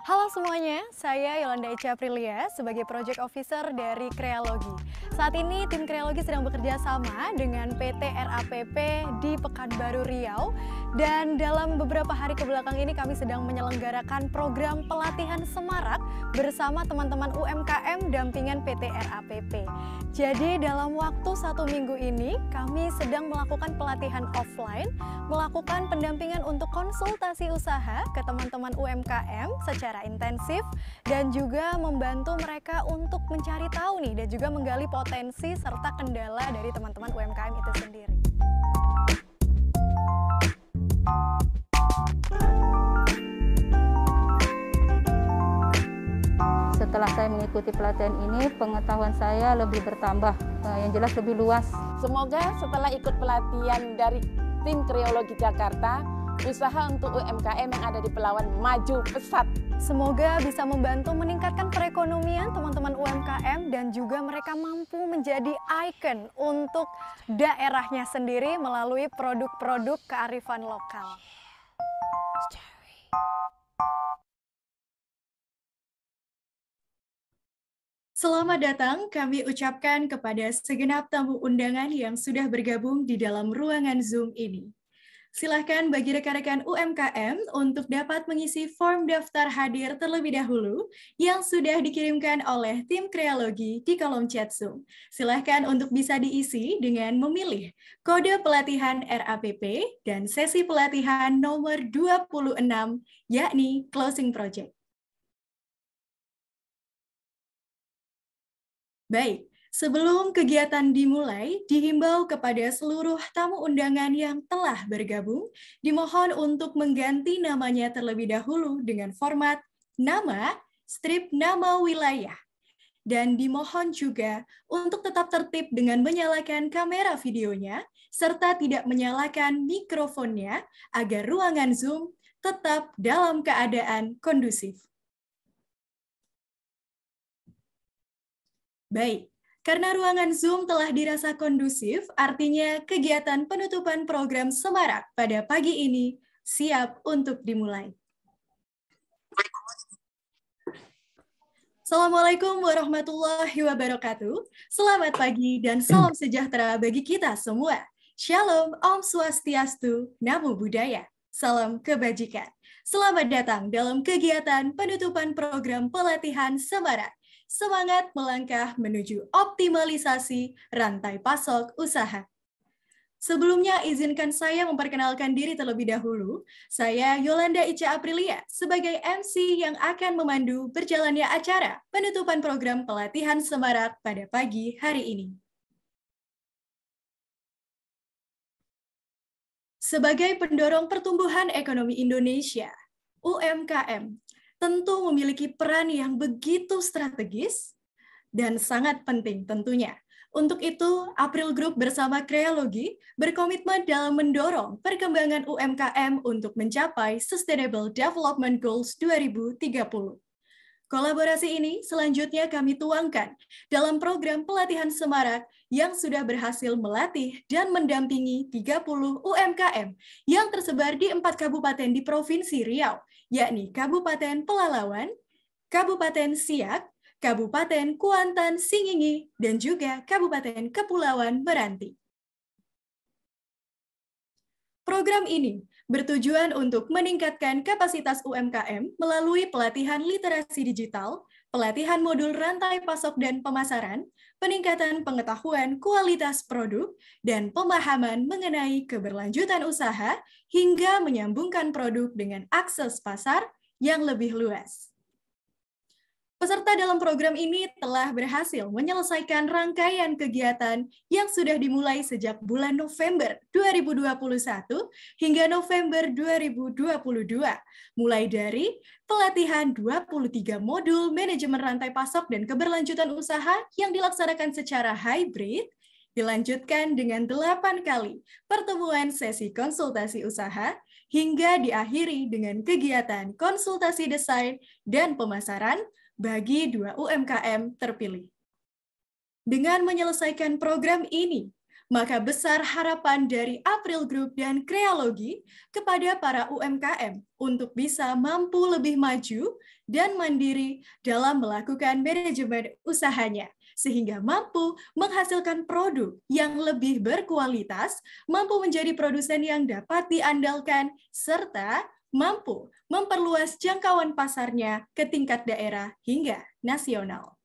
Halo semuanya, saya Yolanda Echa Aprilia sebagai Project Officer dari Krealogi. Saat ini tim Krealogi sedang bekerja sama dengan PT RAPP di Pekanbaru Riau, dan dalam beberapa hari kebelakang ini kami sedang menyelenggarakan program pelatihan semarak bersama teman-teman UMKM dampingan PT RAPP. Jadi dalam waktu 1 minggu ini kami sedang melakukan pelatihan offline, melakukan pendampingan untuk konsultasi usaha ke teman-teman UMKM secara intensif, dan juga membantu mereka untuk mencari tahu nih dan juga menggali potensi serta kendala dari teman-teman UMKM itu sendiri. Setelah saya mengikuti pelatihan ini, pengetahuan saya lebih bertambah, yang jelas lebih luas. Semoga setelah ikut pelatihan dari tim Kreologi Jakarta, usaha untuk UMKM yang ada di Pelawan maju pesat. Semoga bisa membantu meningkatkan perekonomian teman-teman UMKM dan juga mereka mampu menjadi ikon untuk daerahnya sendiri melalui produk-produk kearifan lokal. Selamat datang kami ucapkan kepada segenap tamu undangan yang sudah bergabung di dalam ruangan Zoom ini. Silahkan bagi rekan-rekan UMKM untuk dapat mengisi form daftar hadir terlebih dahulu yang sudah dikirimkan oleh tim Krealogi di kolom chat Zoom. Silahkan untuk bisa diisi dengan memilih kode pelatihan RAPP dan sesi pelatihan nomor 26, yakni Closing Project. Baik. Sebelum kegiatan dimulai, dihimbau kepada seluruh tamu undangan yang telah bergabung, dimohon untuk mengganti namanya terlebih dahulu dengan format nama, strip nama wilayah. Dan dimohon juga untuk tetap tertib dengan menyalakan kamera videonya, serta tidak menyalakan mikrofonnya agar ruangan Zoom tetap dalam keadaan kondusif. Baik. Karena ruangan Zoom telah dirasa kondusif, artinya kegiatan penutupan program Semarak pada pagi ini siap untuk dimulai. Assalamualaikum warahmatullahi wabarakatuh. Selamat pagi dan salam sejahtera bagi kita semua. Shalom, Om Swastiastu, Namo Buddhaya. Salam kebajikan. Selamat datang dalam kegiatan penutupan program pelatihan Semarak. Semangat melangkah menuju optimalisasi rantai pasok usaha. Sebelumnya, izinkan saya memperkenalkan diri terlebih dahulu. Saya Yolanda Echa Aprilia sebagai MC yang akan memandu berjalannya acara penutupan program pelatihan Semarak pada pagi hari ini. Sebagai pendorong pertumbuhan ekonomi Indonesia, UMKM tentu memiliki peran yang begitu strategis dan sangat penting tentunya. Untuk itu, April Group bersama Krealogi berkomitmen dalam mendorong perkembangan UMKM untuk mencapai Sustainable Development Goals 2030. Kolaborasi ini selanjutnya kami tuangkan dalam program pelatihan Semarak yang sudah berhasil melatih dan mendampingi 30 UMKM yang tersebar di 4 kabupaten di Provinsi Riau, yakni Kabupaten Pelalawan, Kabupaten Siak, Kabupaten Kuantan Singingi, dan juga Kabupaten Kepulauan Meranti. Program ini bertujuan untuk meningkatkan kapasitas UMKM melalui pelatihan literasi digital, pelatihan modul rantai pasok dan pemasaran, peningkatan pengetahuan kualitas produk, dan pemahaman mengenai keberlanjutan usaha hingga menyambungkan produk dengan akses pasar yang lebih luas. Peserta dalam program ini telah berhasil menyelesaikan rangkaian kegiatan yang sudah dimulai sejak bulan November 2021 hingga November 2022, mulai dari pelatihan 23 modul manajemen rantai pasok dan keberlanjutan usaha yang dilaksanakan secara hybrid, dilanjutkan dengan 8 kali pertemuan sesi konsultasi usaha, hingga diakhiri dengan kegiatan konsultasi desain dan pemasaran bagi 2 UMKM terpilih. Dengan menyelesaikan program ini, Maka besar harapan dari April Group dan Krealogy kepada para UMKM untuk bisa mampu lebih maju dan mandiri dalam melakukan manajemen usahanya, sehingga mampu menghasilkan produk yang lebih berkualitas, mampu menjadi produsen yang dapat diandalkan, serta mampu memperluas jangkauan pasarnya ke tingkat daerah hingga nasional.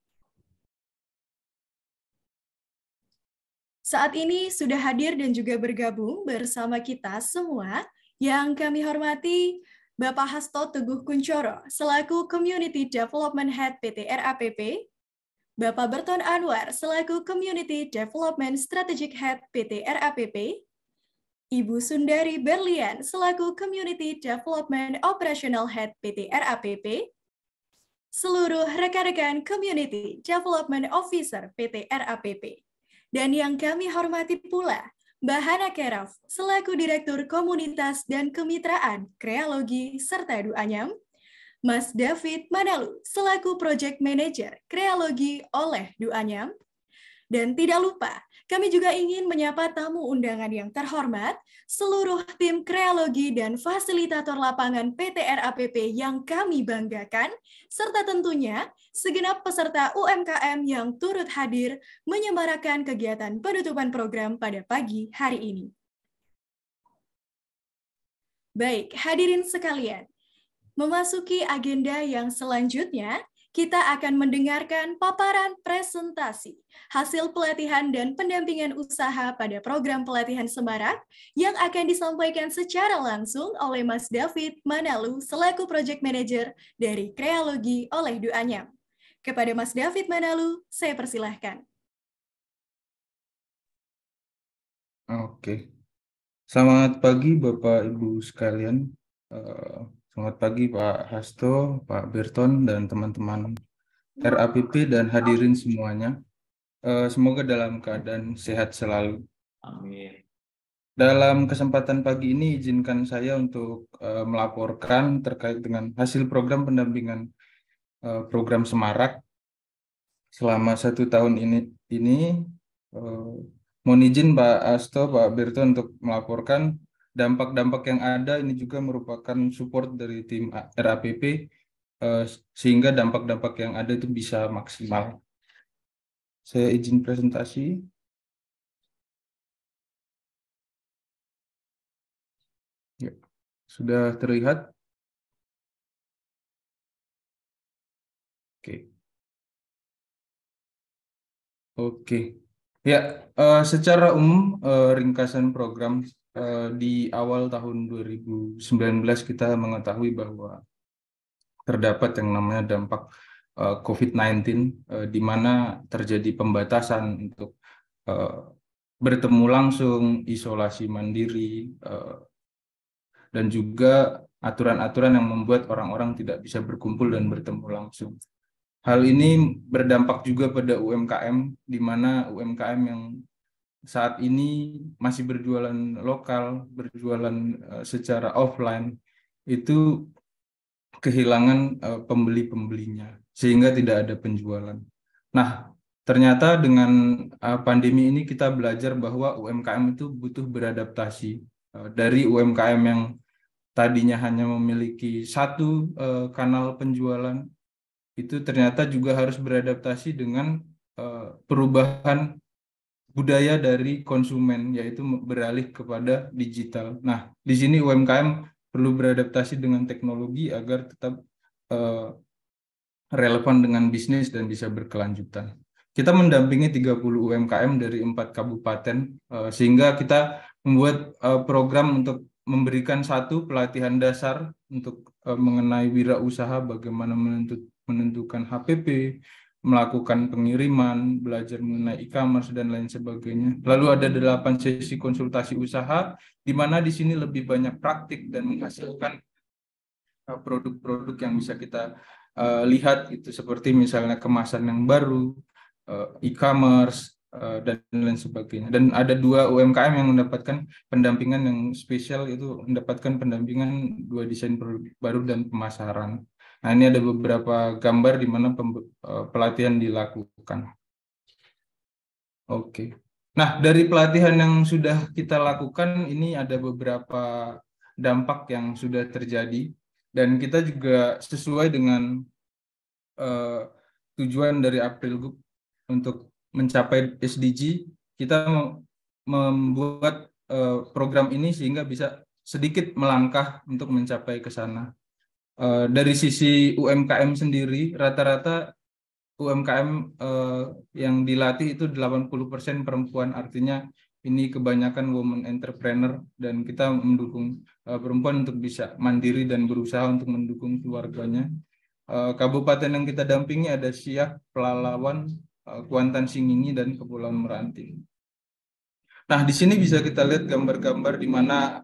Saat ini sudah hadir dan juga bergabung bersama kita semua yang kami hormati Bapak Hasto Teguh Kuncoro selaku Community Development Head PT RAPP, Bapak Berton Anwar selaku Community Development Strategic Head PT RAPP, Ibu Sundari Berlian selaku Community Development Operational Head PT RAPP, seluruh rekan-rekan Community Development Officer PT RAPP, dan yang kami hormati pula, Mbak Hana Keraf, selaku Direktur Komunitas dan Kemitraan Krealogy serta Duanyam, Mas David Manalu, selaku Project Manager Krealogy oleh Duanyam, dan tidak lupa, kami juga ingin menyapa tamu undangan yang terhormat, seluruh tim Krealogy dan fasilitator lapangan PT RAPP yang kami banggakan, serta tentunya segenap peserta UMKM yang turut hadir menyemarakan kegiatan penutupan program pada pagi hari ini. Baik, hadirin sekalian, memasuki agenda yang selanjutnya, kita akan mendengarkan paparan presentasi hasil pelatihan dan pendampingan usaha pada program pelatihan Semarak yang akan disampaikan secara langsung oleh Mas David Manalu selaku Project Manager dari Krealogy oleh Duanyam. Kepada Mas David Manalu, saya persilahkan. Oke. Selamat pagi Bapak Ibu sekalian. Selamat pagi Pak Hasto, Pak Berton, dan teman-teman RAPP dan hadirin semuanya. Semoga dalam keadaan sehat selalu. Amin. Dalam kesempatan pagi ini, izinkan saya untuk melaporkan terkait dengan hasil program pendampingan program Semarak selama 1 tahun ini. Mohon izin Pak Hasto, Pak Berton untuk melaporkan dampak-dampak yang ada. Ini juga merupakan support dari tim RAPP sehingga dampak-dampak yang ada itu bisa maksimal. Saya izin presentasi. Ya, sudah terlihat? Oke. Ya, secara umum ringkasan program di awal tahun 2019 kita mengetahui bahwa terdapat yang namanya dampak COVID-19 di mana terjadi pembatasan untuk bertemu langsung, isolasi mandiri, dan juga aturan-aturan yang membuat orang-orang tidak bisa berkumpul dan bertemu langsung. Hal ini berdampak juga pada UMKM, di mana UMKM yang saat ini masih berjualan lokal, berjualan secara offline, itu kehilangan pembeli-pembelinya, sehingga tidak ada penjualan. Nah, ternyata dengan pandemi ini kita belajar bahwa UMKM itu butuh beradaptasi. Dari UMKM yang tadinya hanya memiliki satu kanal penjualan, itu ternyata juga harus beradaptasi dengan perubahan budaya dari konsumen, yaitu beralih kepada digital. Nah, di sini UMKM perlu beradaptasi dengan teknologi agar tetap relevan dengan bisnis dan bisa berkelanjutan. Kita mendampingi 30 UMKM dari 4 kabupaten, sehingga kita membuat program untuk memberikan satu pelatihan dasar untuk mengenai wirausaha, bagaimana menentukan HPP, melakukan pengiriman, belajar mengenai e-commerce, dan lain sebagainya. Lalu ada 8 sesi konsultasi usaha, di mana di sini lebih banyak praktik dan menghasilkan produk-produk yang bisa kita lihat, itu seperti misalnya kemasan yang baru, e-commerce, dan lain sebagainya. Dan ada 2 UMKM yang mendapatkan pendampingan yang spesial, itu mendapatkan pendampingan 2 desain produk baru dan pemasaran. Nah, ini ada beberapa gambar di mana pelatihan dilakukan. Oke. Nah, dari pelatihan yang sudah kita lakukan, ini ada beberapa dampak yang sudah terjadi, dan kita juga sesuai dengan tujuan dari Aprilgroup untuk mencapai SDG, kita membuat program ini sehingga bisa sedikit melangkah untuk mencapai ke sana. Dari sisi UMKM sendiri, rata-rata UMKM yang dilatih itu 80% perempuan, artinya ini kebanyakan women entrepreneur, dan kita mendukung perempuan untuk bisa mandiri dan berusaha untuk mendukung keluarganya. Kabupaten yang kita dampingi ada Siak, Pelalawan, Kuantan Singingi, dan Kepulauan Meranti. Nah, di sini bisa kita lihat gambar-gambar di mana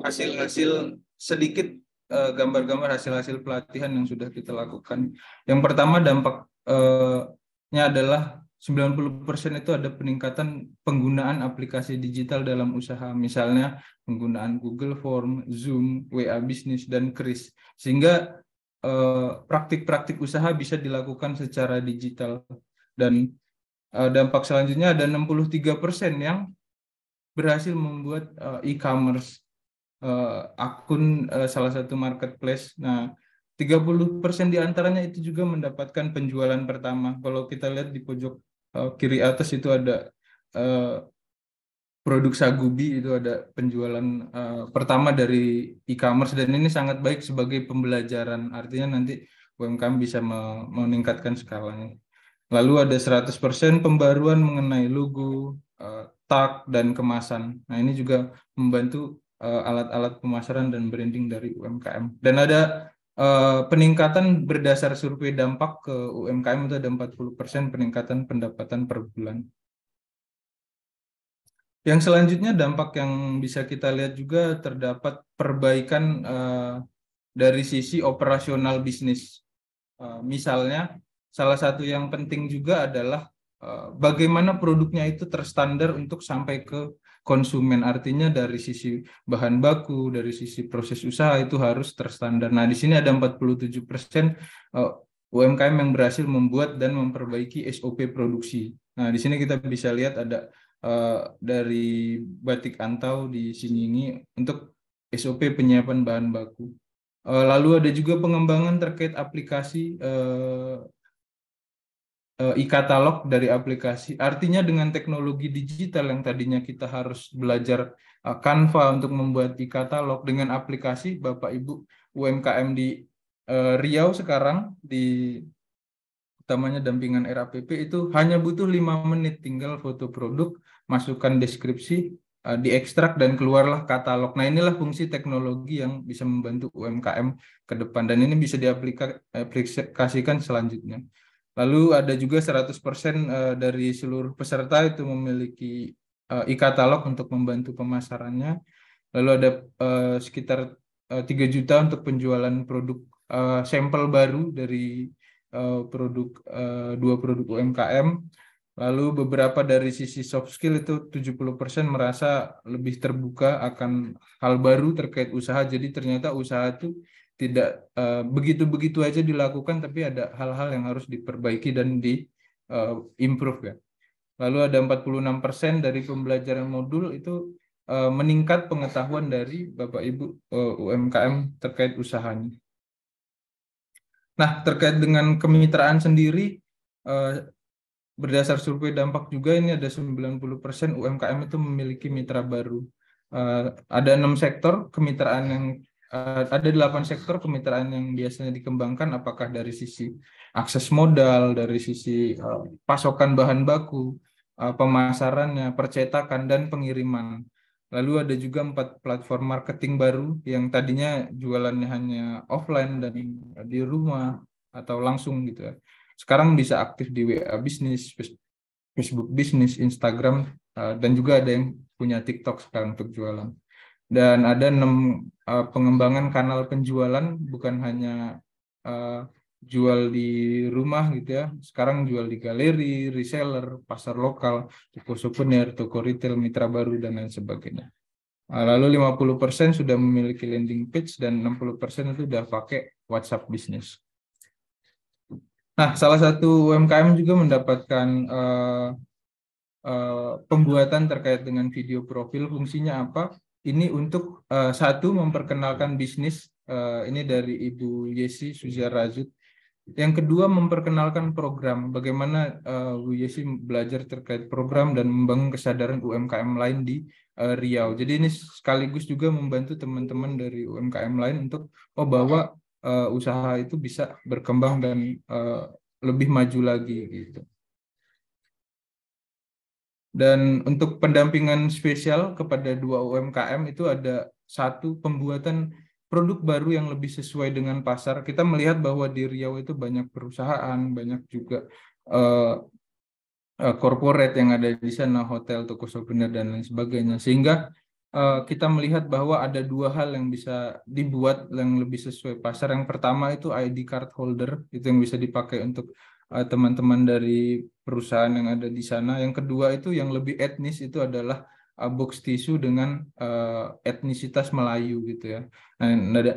hasil-hasil sedikit gambar-gambar hasil-hasil pelatihan yang sudah kita lakukan. Yang pertama, dampaknya adalah 90% itu ada peningkatan penggunaan aplikasi digital dalam usaha, misalnya penggunaan Google Form, Zoom, WA Business, dan Kris, sehingga praktik-praktik usaha bisa dilakukan secara digital. Dan dampak selanjutnya ada 63% yang berhasil membuat e-commerce, akun salah satu marketplace. Nah, 30% diantaranya itu juga mendapatkan penjualan pertama. Kalau kita lihat di pojok kiri atas itu ada produk Sagubi, itu ada penjualan pertama dari e-commerce, dan ini sangat baik sebagai pembelajaran, artinya nanti UMKM bisa meningkatkan skalanya. Lalu ada 100% pembaruan mengenai logo, tag, dan kemasan. Nah, ini juga membantu alat-alat pemasaran dan branding dari UMKM. Dan ada peningkatan berdasar survei dampak ke UMKM, itu ada 40% peningkatan pendapatan per bulan. Yang selanjutnya, dampak yang bisa kita lihat juga terdapat perbaikan dari sisi operasional bisnis. Misalnya, salah satu yang penting juga adalah bagaimana produknya itu terstandar untuk sampai ke konsumen. Artinya dari sisi bahan baku, dari sisi proses usaha itu harus terstandar. Nah, di sini ada 47% UMKM yang berhasil membuat dan memperbaiki SOP produksi. Nah, di sini kita bisa lihat ada dari Batik Antau di sini ini untuk SOP penyiapan bahan baku. Lalu ada juga pengembangan terkait aplikasi e-katalog dari aplikasi. Artinya dengan teknologi digital yang tadinya kita harus belajar Canva untuk membuat e-katalog, dengan aplikasi Bapak Ibu UMKM di Riau sekarang, di utamanya dampingan RAPP, itu hanya butuh 5 menit, tinggal foto produk, masukkan deskripsi, diekstrak, dan keluarlah katalog. Nah, inilah fungsi teknologi yang bisa membantu UMKM ke depan, dan ini bisa diaplikasikan selanjutnya. Lalu ada juga 100% dari seluruh peserta itu memiliki e-katalog untuk membantu pemasarannya. Lalu ada sekitar 3 juta untuk penjualan produk sampel baru dari dua produk UMKM. Lalu beberapa dari sisi soft skill itu 70% merasa lebih terbuka akan hal baru terkait usaha. Jadi ternyata usaha itu tidak begitu-begitu aja dilakukan, tapi ada hal-hal yang harus diperbaiki dan di-improve ya. Lalu ada 46% dari pembelajaran modul itu meningkat pengetahuan dari Bapak Ibu UMKM terkait usahanya. Nah, terkait dengan kemitraan sendiri, berdasar survei dampak juga ini ada 90% UMKM itu memiliki mitra baru. Ada 6 sektor kemitraan yang ada 8 sektor kemitraan yang biasanya dikembangkan, apakah dari sisi akses modal, dari sisi pasokan bahan baku, pemasarannya, percetakan, dan pengiriman. Lalu ada juga 4 platform marketing baru yang tadinya jualannya hanya offline dan di rumah atau langsung gitu ya. Sekarang bisa aktif di WA Business, Facebook Business, Instagram, dan juga ada yang punya TikTok sekarang untuk jualan. Dan ada 6 pengembangan kanal penjualan, bukan hanya jual di rumah gitu ya. Sekarang jual di galeri, reseller, pasar lokal, toko souvenir, toko retail, mitra baru, dan lain sebagainya. Lalu 50% sudah memiliki landing page dan 60% itu sudah pakai WhatsApp Business. Nah, salah satu UMKM juga mendapatkan pembuatan terkait dengan video profil. Fungsinya apa? Ini untuk satu, memperkenalkan bisnis, ini dari Ibu Yesi Suziarazut. Yang kedua, memperkenalkan program, bagaimana Bu Yesi belajar terkait program dan membangun kesadaran UMKM lain di Riau. Jadi ini sekaligus juga membantu teman-teman dari UMKM lain untuk bahwa usaha itu bisa berkembang dan lebih maju lagi gitu. Dan untuk pendampingan spesial kepada 2 UMKM itu ada satu, pembuatan produk baru yang lebih sesuai dengan pasar. Kita melihat bahwa di Riau itu banyak perusahaan, banyak juga corporate yang ada di sana, hotel, toko souvenir, dan lain sebagainya. Sehingga kita melihat bahwa ada 2 hal yang bisa dibuat yang lebih sesuai pasar. Yang pertama itu ID card holder, itu yang bisa dipakai untuk teman-teman dari perusahaan yang ada di sana. Yang kedua itu yang lebih etnis, itu adalah box tisu dengan etnisitas Melayu gitu ya.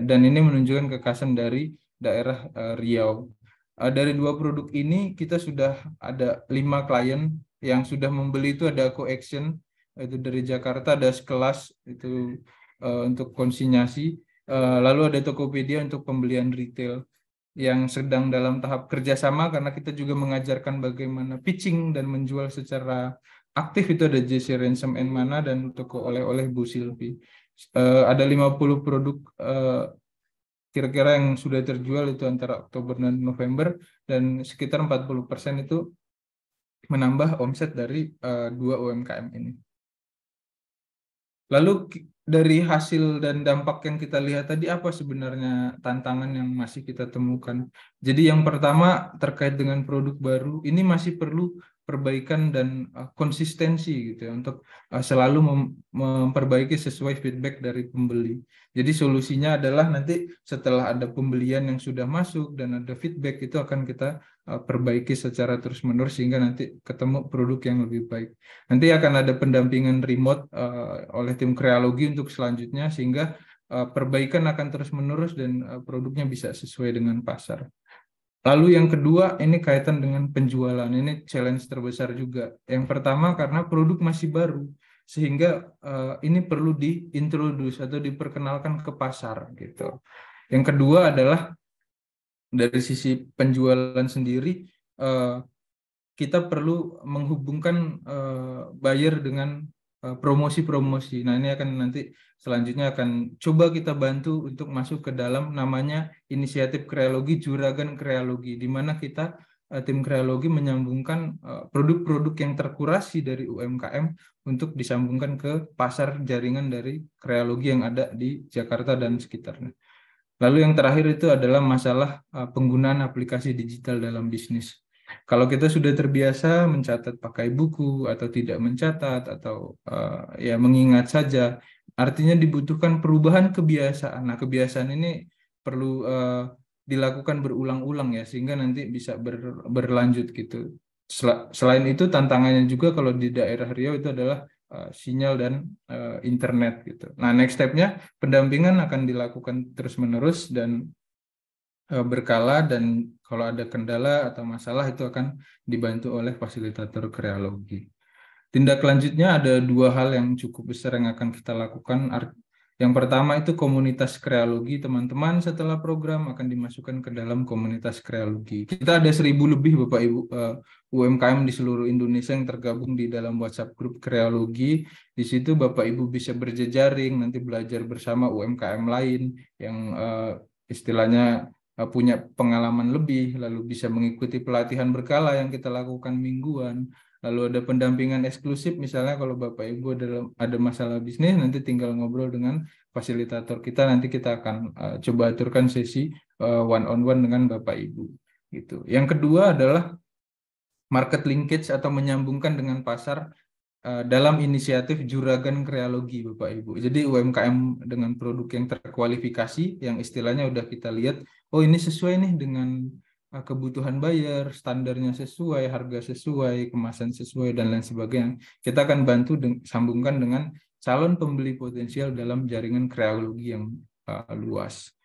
Dan ini menunjukkan kekhasan dari daerah Riau. Dari 2 produk ini kita sudah ada 5 klien yang sudah membeli. Itu ada Coaction, itu dari Jakarta, ada Sekelas itu untuk konsinyasi, lalu ada Tokopedia untuk pembelian retail yang sedang dalam tahap kerjasama, karena kita juga mengajarkan bagaimana pitching dan menjual secara aktif. Itu ada JC Ransom and Mana dan toko oleh-oleh Bu Silvi. Ada 50 produk kira-kira yang sudah terjual itu antara Oktober dan November, dan sekitar 40% itu menambah omset dari 2 UMKM ini. Lalu dari hasil dan dampak yang kita lihat tadi, apa sebenarnya tantangan yang masih kita temukan? Jadi yang pertama terkait dengan produk baru, ini masih perlu perbaikan dan konsistensi gitu ya, untuk selalu memperbaiki sesuai feedback dari pembeli. Jadi solusinya adalah nanti setelah ada pembelian yang sudah masuk dan ada feedback, itu akan kita perbaiki secara terus-menerus sehingga nanti ketemu produk yang lebih baik. Nanti akan ada pendampingan remote oleh tim kreologi untuk selanjutnya, sehingga perbaikan akan terus-menerus dan produknya bisa sesuai dengan pasar. Lalu yang kedua, ini kaitan dengan penjualan. Ini challenge terbesar juga. Yang pertama karena produk masih baru, sehingga ini perlu diintroduce atau diperkenalkan ke pasar gitu. Yang kedua adalah dari sisi penjualan sendiri, kita perlu menghubungkan buyer dengan promosi-promosi. Nah, ini akan nanti selanjutnya akan coba kita bantu untuk masuk ke dalam namanya inisiatif kreologi, Juragan Kreologi, di mana kita tim kreologi menyambungkan produk-produk yang terkurasi dari UMKM untuk disambungkan ke pasar jaringan dari kreologi yang ada di Jakarta dan sekitarnya. Lalu yang terakhir itu adalah masalah penggunaan aplikasi digital dalam bisnis. Kalau kita sudah terbiasa mencatat pakai buku atau tidak mencatat atau ya mengingat saja, artinya dibutuhkan perubahan kebiasaan. Nah, kebiasaan ini perlu dilakukan berulang-ulang ya, sehingga nanti bisa berlanjut gitu. Selain itu, tantangannya juga kalau di daerah Riau itu adalah sinyal dan internet gitu. Nah, next step-nya pendampingan akan dilakukan terus-menerus dan berkala, dan kalau ada kendala atau masalah itu akan dibantu oleh fasilitator kreologi. Tindak lanjutnya ada 2 hal yang cukup besar yang akan kita lakukan. Yang pertama itu komunitas kreologi. Teman-teman setelah program akan dimasukkan ke dalam komunitas kreologi. Kita ada 1000 lebih Bapak Ibu UMKM di seluruh Indonesia yang tergabung di dalam WhatsApp grup kreologi. Di situ Bapak Ibu bisa berjejaring, nanti belajar bersama UMKM lain yang istilahnya punya pengalaman lebih, lalu bisa mengikuti pelatihan berkala yang kita lakukan mingguan. Lalu ada pendampingan eksklusif, misalnya kalau Bapak Ibu ada masalah bisnis, nanti tinggal ngobrol dengan fasilitator kita, nanti kita akan coba aturkan sesi one-on-one dengan Bapak Ibu. Gitu. Yang kedua adalah market linkage atau menyambungkan dengan pasar dalam inisiatif Juragan Kreologi Bapak Ibu. Jadi UMKM dengan produk yang terkualifikasi, yang istilahnya udah kita lihat, oh ini sesuai nih dengan kebutuhan buyer, standarnya sesuai, harga sesuai, kemasan sesuai, dan lain sebagainya. Kita akan bantu sambungkan dengan calon pembeli potensial dalam jaringan kreologi yang luas.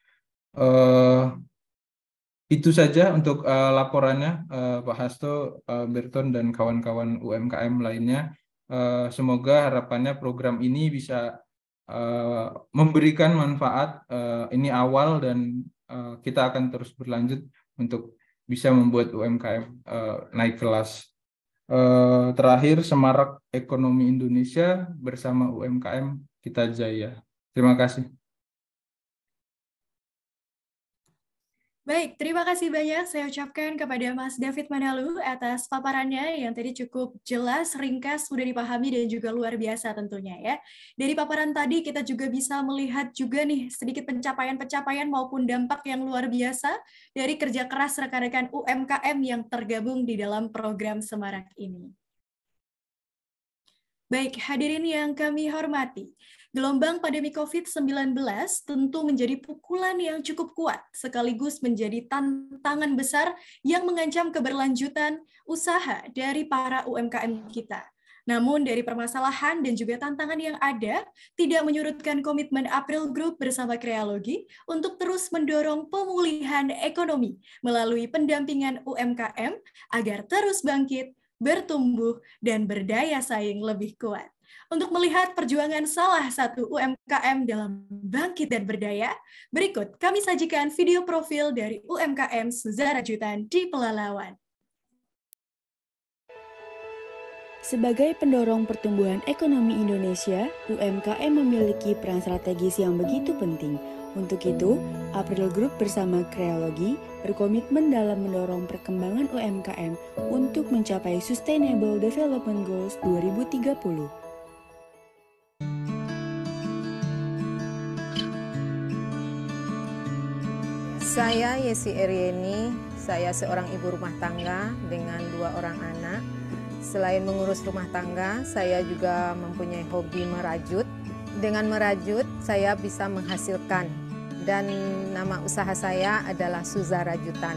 Itu saja untuk laporannya, Pak Hasto, Berton, dan kawan-kawan UMKM lainnya. Semoga harapannya program ini bisa memberikan manfaat. Ini awal dan kita akan terus berlanjut untuk bisa membuat UMKM naik kelas. Terakhir, Semarak Ekonomi Indonesia bersama UMKM kita jaya. Terima kasih. Baik, terima kasih banyak saya ucapkan kepada Mas David Manalu atas paparannya yang tadi cukup jelas, ringkas, sudah dipahami dan juga luar biasa tentunya ya. Dari paparan tadi kita juga bisa melihat juga nih sedikit pencapaian-pencapaian maupun dampak yang luar biasa dari kerja keras rekan-rekan UMKM yang tergabung di dalam program Semarak ini. Baik, hadirin yang kami hormati, gelombang pandemi COVID-19 tentu menjadi pukulan yang cukup kuat, sekaligus menjadi tantangan besar yang mengancam keberlanjutan usaha dari para UMKM kita. Namun dari permasalahan dan juga tantangan yang ada, tidak menyurutkan komitmen April Group bersama Krealogy untuk terus mendorong pemulihan ekonomi melalui pendampingan UMKM agar terus bangkit, bertumbuh, dan berdaya saing lebih kuat. Untuk melihat perjuangan salah satu UMKM dalam bangkit dan berdaya, berikut kami sajikan video profil dari UMKM Suza Rajutan di Pelalawan. Sebagai pendorong pertumbuhan ekonomi Indonesia, UMKM memiliki peran strategis yang begitu penting. Untuk itu, April Group bersama Krealogy berkomitmen dalam mendorong perkembangan UMKM untuk mencapai Sustainable Development Goals 2030. Saya Yesi Erieni, saya seorang ibu rumah tangga dengan 2 orang anak. Selain mengurus rumah tangga, saya juga mempunyai hobi merajut. Dengan merajut, saya bisa menghasilkan, dan nama usaha saya adalah Suza Rajutan.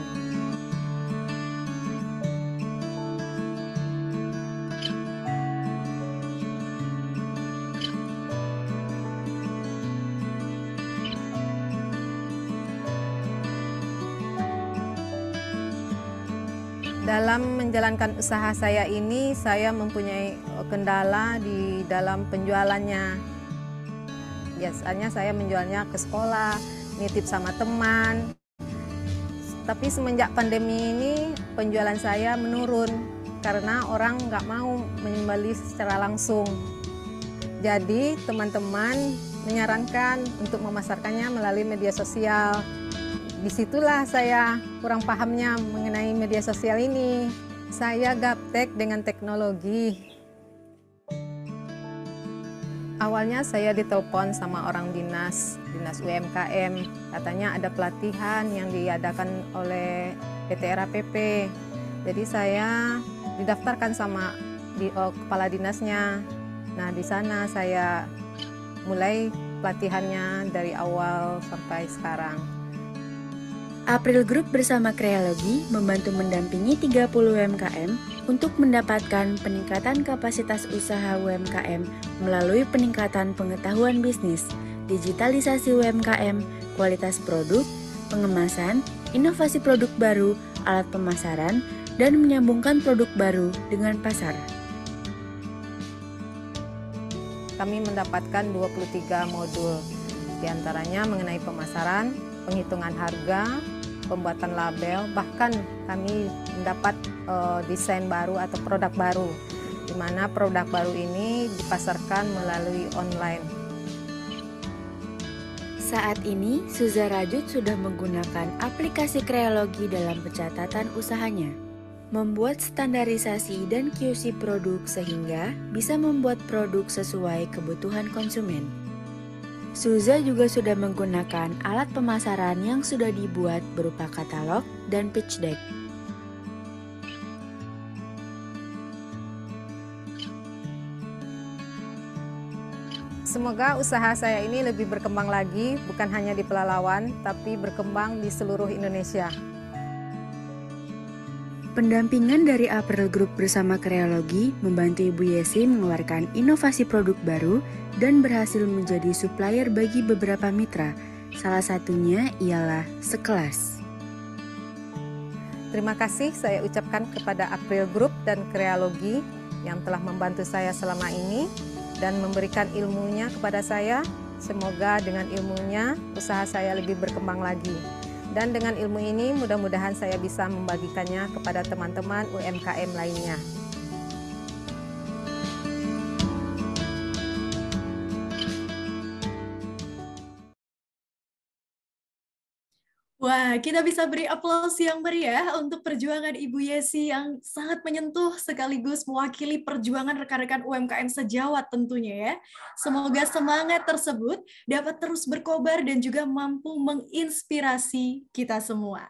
Dalam menjalankan usaha saya ini, saya mempunyai kendala di dalam penjualannya. Biasanya saya menjualnya ke sekolah, nitip sama teman. Tapi semenjak pandemi ini, penjualan saya menurun karena orang nggak mau membeli secara langsung. Jadi teman-teman menyarankan untuk memasarkannya melalui media sosial. Disitulah saya kurang pahamnya mengenai media sosial ini. Saya gaptek dengan teknologi. Awalnya saya ditelepon sama orang dinas UMKM. Katanya ada pelatihan yang diadakan oleh PT RAPP. Jadi saya didaftarkan sama kepala dinasnya. Nah, di sana saya mulai pelatihannya dari awal sampai sekarang. April Group bersama Krealogy membantu mendampingi 30 UMKM untuk mendapatkan peningkatan kapasitas usaha UMKM melalui peningkatan pengetahuan bisnis, digitalisasi UMKM, kualitas produk, pengemasan, inovasi produk baru, alat pemasaran, dan menyambungkan produk baru dengan pasar. Kami mendapatkan 23 modul, diantaranya mengenai pemasaran, penghitungan harga, pembuatan label, bahkan kami mendapat desain baru atau produk baru, di mana produk baru ini dipasarkan melalui online. Saat ini, Suza Rajut sudah menggunakan aplikasi Krealogy dalam pencatatan usahanya, membuat standarisasi dan QC produk sehingga bisa membuat produk sesuai kebutuhan konsumen. Suza juga sudah menggunakan alat pemasaran yang sudah dibuat berupa katalog dan pitch deck. Semoga usaha saya ini lebih berkembang lagi, bukan hanya di Pelalawan, tapi berkembang di seluruh Indonesia. Pendampingan dari April Group bersama Krealogy membantu Ibu Yesi mengeluarkan inovasi produk baru dan berhasil menjadi supplier bagi beberapa mitra. Salah satunya ialah Sekelas. Terima kasih saya ucapkan kepada April Group dan Kreologi yang telah membantu saya selama ini dan memberikan ilmunya kepada saya. Semoga dengan ilmunya usaha saya lebih berkembang lagi. Dan dengan ilmu ini mudah-mudahan saya bisa membagikannya kepada teman-teman UMKM lainnya. Wah, kita bisa beri aplaus yang meriah untuk perjuangan Ibu Yesi yang sangat menyentuh sekaligus mewakili perjuangan rekan-rekan UMKM sejawat tentunya ya. Semoga semangat tersebut dapat terus berkobar dan juga mampu menginspirasi kita semua.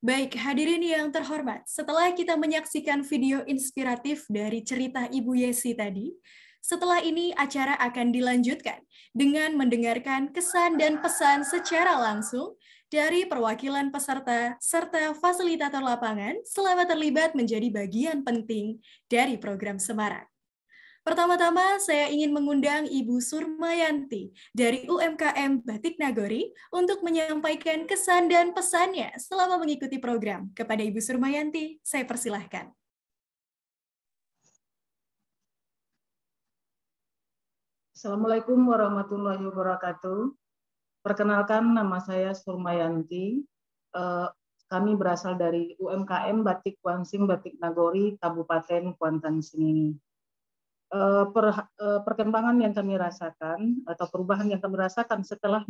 Baik, hadirin yang terhormat, setelah kita menyaksikan video inspiratif dari cerita Ibu Yesi tadi, setelah ini acara akan dilanjutkan dengan mendengarkan kesan dan pesan secara langsung dari perwakilan peserta serta fasilitator lapangan selama terlibat menjadi bagian penting dari program Semarak. Pertama-tama saya ingin mengundang Ibu Surmayanti dari UMKM Batik Nagori untuk menyampaikan kesan dan pesannya selama mengikuti program. Kepada Ibu Surmayanti, saya persilahkan. Assalamualaikum warahmatullahi wabarakatuh. Perkenalkan, nama saya Surmayanti. Kami berasal dari UMKM Batik Wansing Batik Nagori, Kabupaten Kuantan Sengingi. Perkembangan yang kami rasakan atau perubahan yang kami rasakan setelah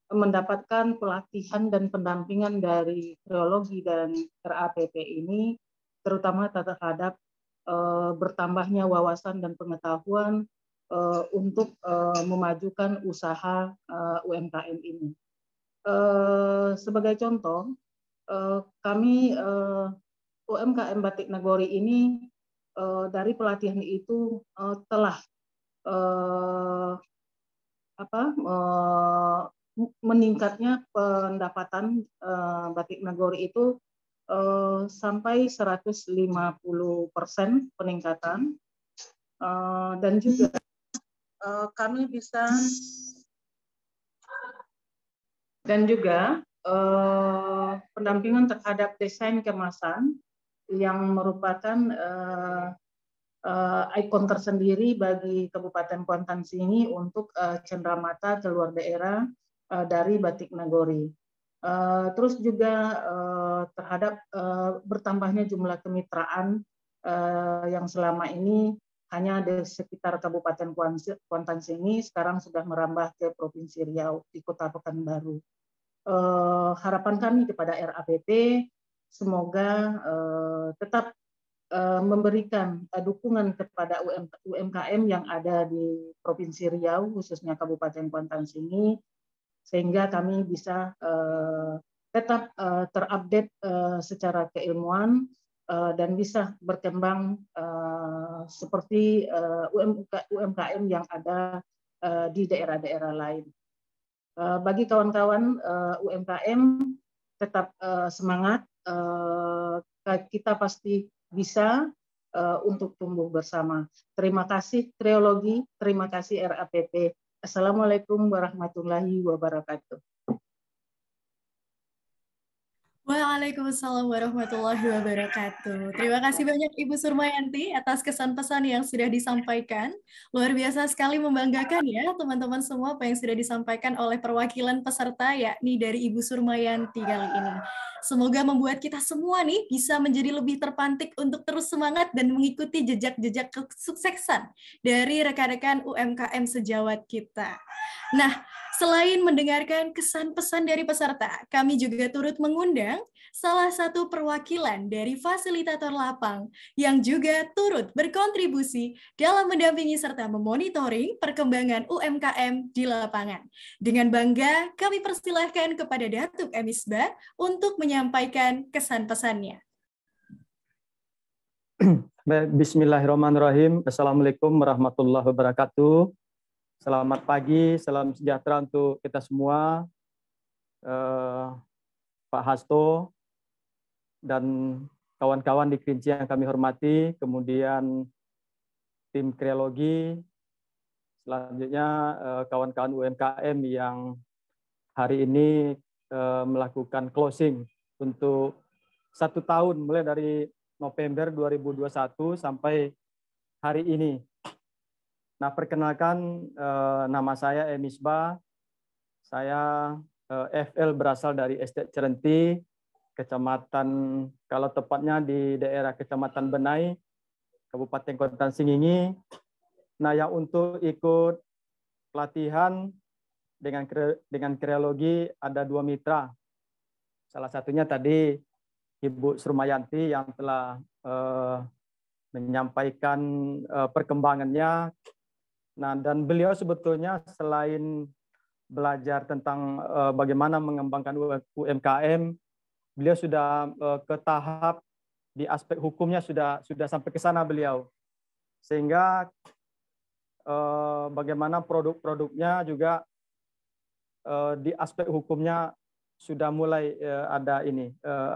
mendapatkan pelatihan dan pendampingan dari kreologi dan RAPP ini, terutama terhadap bertambahnya wawasan dan pengetahuan untuk memajukan usaha UMKM ini. Sebagai contoh, kami UMKM Batik Nagori ini dari pelatihan itu telah meningkatnya pendapatan Batik Nagori itu sampai 150% peningkatan, dan juga kami bisa pendampingan terhadap desain kemasan yang merupakan ikon tersendiri bagi Kabupaten Kuantan Sengingi untuk cenderamata keluar daerah dari Batik Nagori. Terus juga terhadap bertambahnya jumlah kemitraan yang selama ini hanya di sekitar Kabupaten Kuantan Sengingi, sekarang sudah merambah ke Provinsi Riau di Kota Pekanbaru. Harapan kami kepada RAPP semoga tetap memberikan dukungan kepada UMKM yang ada di Provinsi Riau, khususnya Kabupaten Kuantan Sengingi, sehingga kami bisa tetap terupdate secara keilmuan dan bisa berkembang seperti UMKM yang ada di daerah-daerah lain. Bagi kawan-kawan UMKM, tetap semangat, kita pasti bisa untuk tumbuh bersama. Terima kasih Kreologi, terima kasih RAPP. Assalamualaikum warahmatullahi wabarakatuh. Waalaikumsalam warahmatullahi wabarakatuh. Terima kasih banyak Ibu Surmayanti atas kesan pesan yang sudah disampaikan. Luar biasa sekali, membanggakan ya teman-teman semua apa yang sudah disampaikan oleh perwakilan peserta yakni dari Ibu Surmayanti kali ini. Semoga membuat kita semua nih bisa menjadi lebih terpantik untuk terus semangat dan mengikuti jejak-jejak kesuksesan dari rekan-rekan UMKM sejawat kita. Nah, selain mendengarkan kesan pesan dari peserta, kami juga turut mengundang salah satu perwakilan dari fasilitator lapang yang juga turut berkontribusi dalam mendampingi serta memonitoring perkembangan UMKM di lapangan. Dengan bangga, kami persilahkan kepada Datuk Emisbah untuk menyampaikan kesan pesannya. Bismillahirrahmanirrahim. Assalamualaikum warahmatullahi wabarakatuh. Selamat pagi, salam sejahtera untuk kita semua, Pak Hasto dan kawan-kawan di Kerinci yang kami hormati, kemudian tim Kreologi, selanjutnya kawan-kawan UMKM yang hari ini melakukan closing untuk 1 tahun mulai dari November 2021 sampai hari ini. Nah, perkenalkan nama saya Emisbah. Saya FL berasal dari Estate Cerenti, Kecamatan, kalau tepatnya di daerah Kecamatan Benai, Kabupaten Kontan Singingi. Nah, yang untuk ikut pelatihan dengan kreologi ada 2 mitra. Salah satunya tadi Ibu Surmayanti yang telah menyampaikan perkembangannya. Nah, dan beliau sebetulnya selain belajar tentang bagaimana mengembangkan UMKM, beliau sudah ke tahap di aspek hukumnya sudah sampai ke sana beliau. Sehingga bagaimana produk-produknya juga di aspek hukumnya sudah mulai ada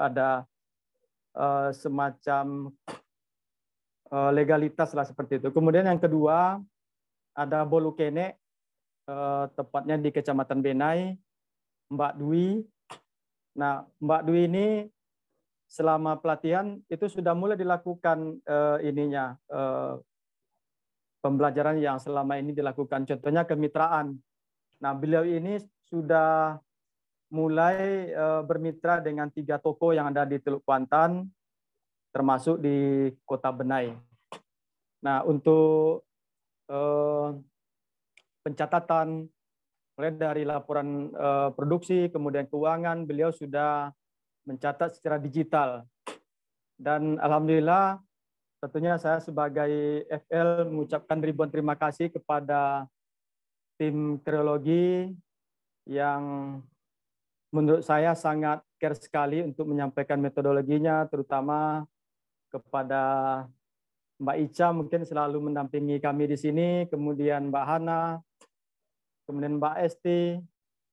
ada semacam legalitas lah seperti itu. Kemudian yang kedua ada Bolu Kene, tepatnya di Kecamatan Benai, Mbak Dwi. Nah, Mbak Dwi ini selama pelatihan itu sudah mulai dilakukan pembelajaran yang selama ini dilakukan, contohnya kemitraan. Nah, beliau ini sudah mulai bermitra dengan 3 toko yang ada di Teluk Kuantan, termasuk di Kota Benai. Nah, untuk pencatatan, mulai dari laporan produksi, kemudian keuangan, beliau sudah mencatat secara digital. Dan alhamdulillah, tentunya saya sebagai FL mengucapkan ribuan terima kasih kepada tim kreologi yang menurut saya sangat care sekali untuk menyampaikan metodologinya, terutama kepada Mbak Ica mungkin selalu mendampingi kami di sini, kemudian Mbak Hana, kemudian Mbak Esti,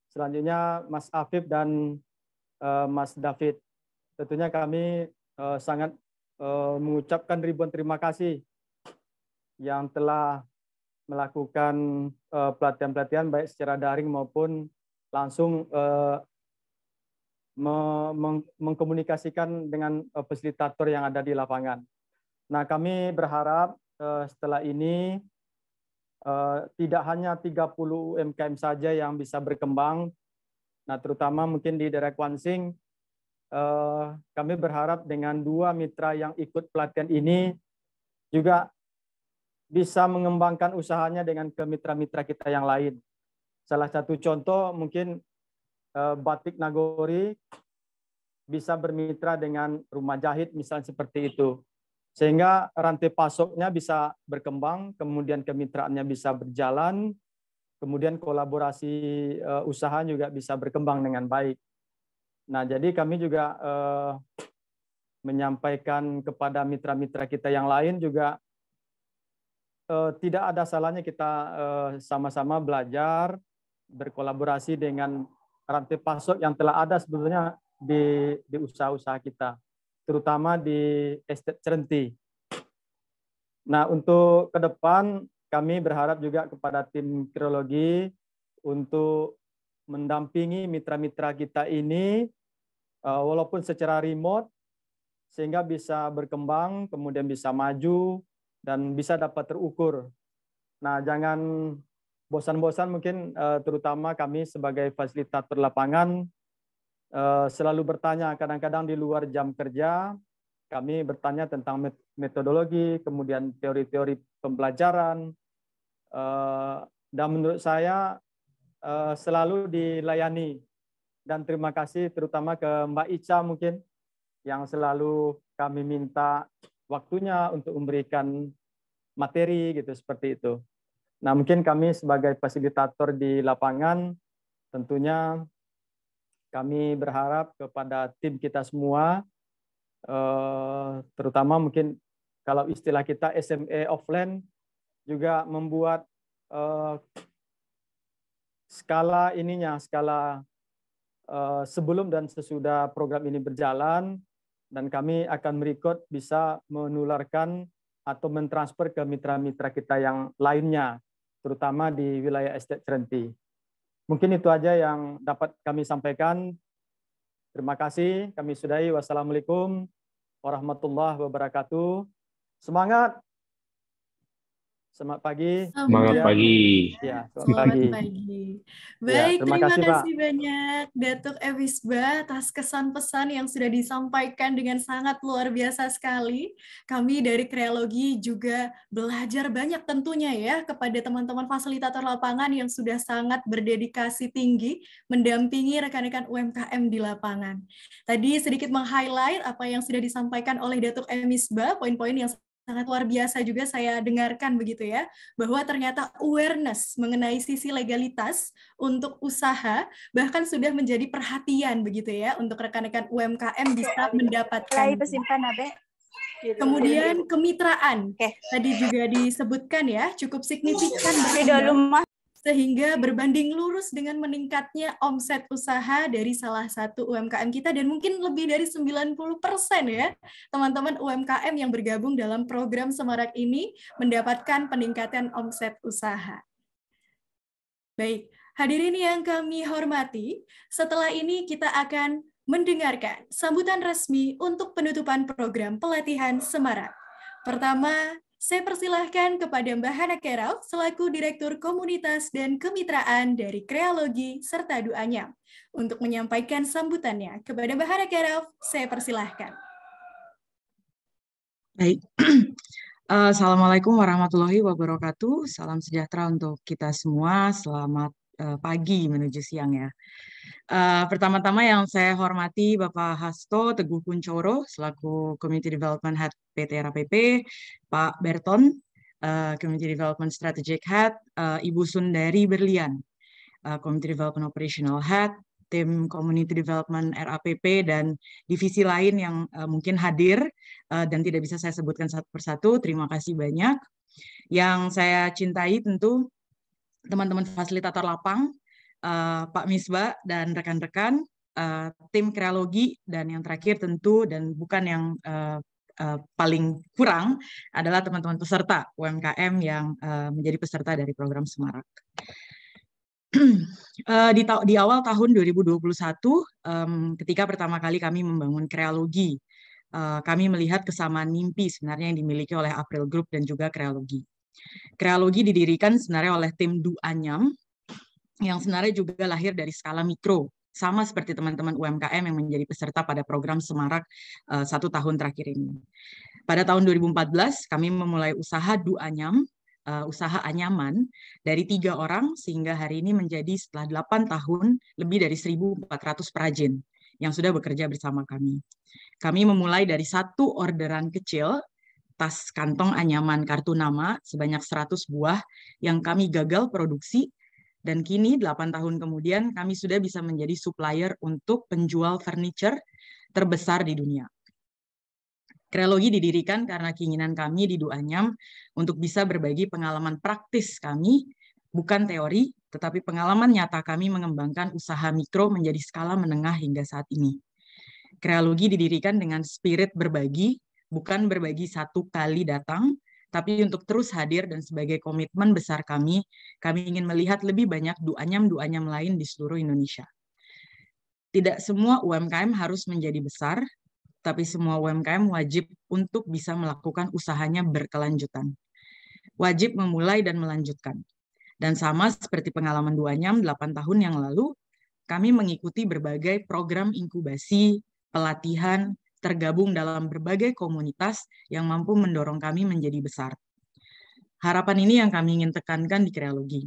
selanjutnya Mas Afif dan Mas David. Tentunya kami sangat mengucapkan ribuan terima kasih yang telah melakukan pelatihan-pelatihan baik secara daring maupun langsung mengkomunikasikan dengan fasilitator yang ada di lapangan. Nah, kami berharap setelah ini tidak hanya 30 UMKM saja yang bisa berkembang. Nah, terutama mungkin di daerah Kuansing, kami berharap dengan 2 mitra yang ikut pelatihan ini juga bisa mengembangkan usahanya dengan ke mitra-mitra kita yang lain. Salah satu contoh mungkin Batik Nagori bisa bermitra dengan rumah jahit misalnya seperti itu. Sehingga rantai pasoknya bisa berkembang, kemudian kemitraannya bisa berjalan, kemudian kolaborasi usaha juga bisa berkembang dengan baik. Nah, jadi kami juga menyampaikan kepada mitra-mitra kita yang lain juga tidak ada salahnya kita sama-sama belajar, berkolaborasi dengan rantai pasok yang telah ada sebetulnya di usaha-usaha kita, terutama di Estate Cerenti. Nah, untuk ke depan kami berharap juga kepada tim kreologi untuk mendampingi mitra-mitra kita ini walaupun secara remote sehingga bisa berkembang, kemudian bisa maju dan bisa dapat terukur. Nah, jangan bosan-bosan mungkin terutama kami sebagai fasilitator lapangan selalu bertanya, kadang-kadang di luar jam kerja, kami bertanya tentang metodologi, kemudian teori-teori pembelajaran, dan menurut saya selalu dilayani. Dan terima kasih terutama ke Mbak Ica mungkin, yang selalu kami minta waktunya untuk memberikan materi gitu, seperti itu. Nah, mungkin kami sebagai fasilitator di lapangan, tentunya kami berharap kepada tim kita semua, terutama mungkin kalau istilah kita SME offline, juga membuat skala sebelum dan sesudah program ini berjalan, dan kami akan merecord bisa menularkan atau mentransfer ke mitra-mitra kita yang lainnya, terutama di wilayah Estate Cerenti. Mungkin itu aja yang dapat kami sampaikan. Terima kasih, kami sudahi. Wassalamualaikum warahmatullahi wabarakatuh. Semangat! Selamat pagi. Semangat pagi. Ya, selamat pagi. Baik, terima kasih, Pak. banyak Datuk Ewisba atas kesan pesan yang sudah disampaikan dengan sangat luar biasa sekali. Kami dari Kreologi juga belajar banyak tentunya ya kepada teman-teman fasilitator lapangan yang sudah sangat berdedikasi tinggi mendampingi rekan-rekan UMKM di lapangan. Tadi sedikit meng-highlight apa yang sudah disampaikan oleh Datuk Ewisba, poin-poin yang sangat luar biasa juga saya dengarkan begitu ya, bahwa ternyata awareness mengenai sisi legalitas untuk usaha bahkan sudah menjadi perhatian begitu ya untuk rekan-rekan UMKM bisa mendapatkan. Kemudian kemitraan, tadi juga disebutkan ya, cukup signifikan sehingga berbanding lurus dengan meningkatnya omset usaha dari salah satu UMKM kita dan mungkin lebih dari 90% ya teman-teman UMKM yang bergabung dalam program Semarak ini mendapatkan peningkatan omset usaha. Baik, hadirin yang kami hormati, setelah ini kita akan mendengarkan sambutan resmi untuk penutupan program pelatihan Semarak. Pertama, saya persilahkan kepada Mbak Hana Kerau selaku Direktur Komunitas dan Kemitraan dari Kreologi serta Duanyam untuk menyampaikan sambutannya. Kepada Mbak Hana Kerau, saya persilahkan. Baik, Assalamualaikum warahmatullahi wabarakatuh. Salam sejahtera untuk kita semua. Selamat pagi menuju siang ya. Pertama-tama yang saya hormati Bapak Hasto Teguh Kuncoro selaku Community Development Head PT RAPP, Pak Berton, Community Development Strategic Head, Ibu Sundari Berlian, Community Development Operational Head, tim Community Development RAPP, dan divisi lain yang mungkin hadir dan tidak bisa saya sebutkan satu persatu. Terima kasih banyak. Yang saya cintai tentu teman-teman fasilitator lapang, Pak Misbah dan rekan-rekan, tim Kreologi, dan yang terakhir tentu dan bukan yang paling kurang adalah teman-teman peserta UMKM yang menjadi peserta dari program Semarak. Di awal tahun 2021, ketika pertama kali kami membangun Kreologi, kami melihat kesamaan mimpi sebenarnya yang dimiliki oleh April Group dan juga Kreologi. Kreologi didirikan sebenarnya oleh tim Duanyam, yang sebenarnya juga lahir dari skala mikro, sama seperti teman-teman UMKM yang menjadi peserta pada program Semarak 1 tahun terakhir ini. Pada tahun 2014, kami memulai usaha Duanyam, usaha anyaman, dari 3 orang, sehingga hari ini menjadi setelah 8 tahun, lebih dari 1.400 perajin yang sudah bekerja bersama kami. Kami memulai dari 1 orderan kecil, tas kantong anyaman kartu nama sebanyak 100 buah yang kami gagal produksi, dan kini 8 tahun kemudian kami sudah bisa menjadi supplier untuk penjual furniture terbesar di dunia. Kreologi didirikan karena keinginan kami di Duanyam untuk bisa berbagi pengalaman praktis kami, bukan teori, tetapi pengalaman nyata kami mengembangkan usaha mikro menjadi skala menengah hingga saat ini. Kreologi didirikan dengan spirit berbagi, bukan berbagi satu kali datang, tapi untuk terus hadir, dan sebagai komitmen besar kami ingin melihat lebih banyak Duanyam-Duanyam lain di seluruh Indonesia. Tidak semua UMKM harus menjadi besar, tapi semua UMKM wajib untuk bisa melakukan usahanya berkelanjutan. Wajib memulai dan melanjutkan. Dan sama seperti pengalaman Duanyam 8 tahun yang lalu, kami mengikuti berbagai program inkubasi, pelatihan, tergabung dalam berbagai komunitas yang mampu mendorong kami menjadi besar. Harapan ini yang kami ingin tekankan di Kreologi.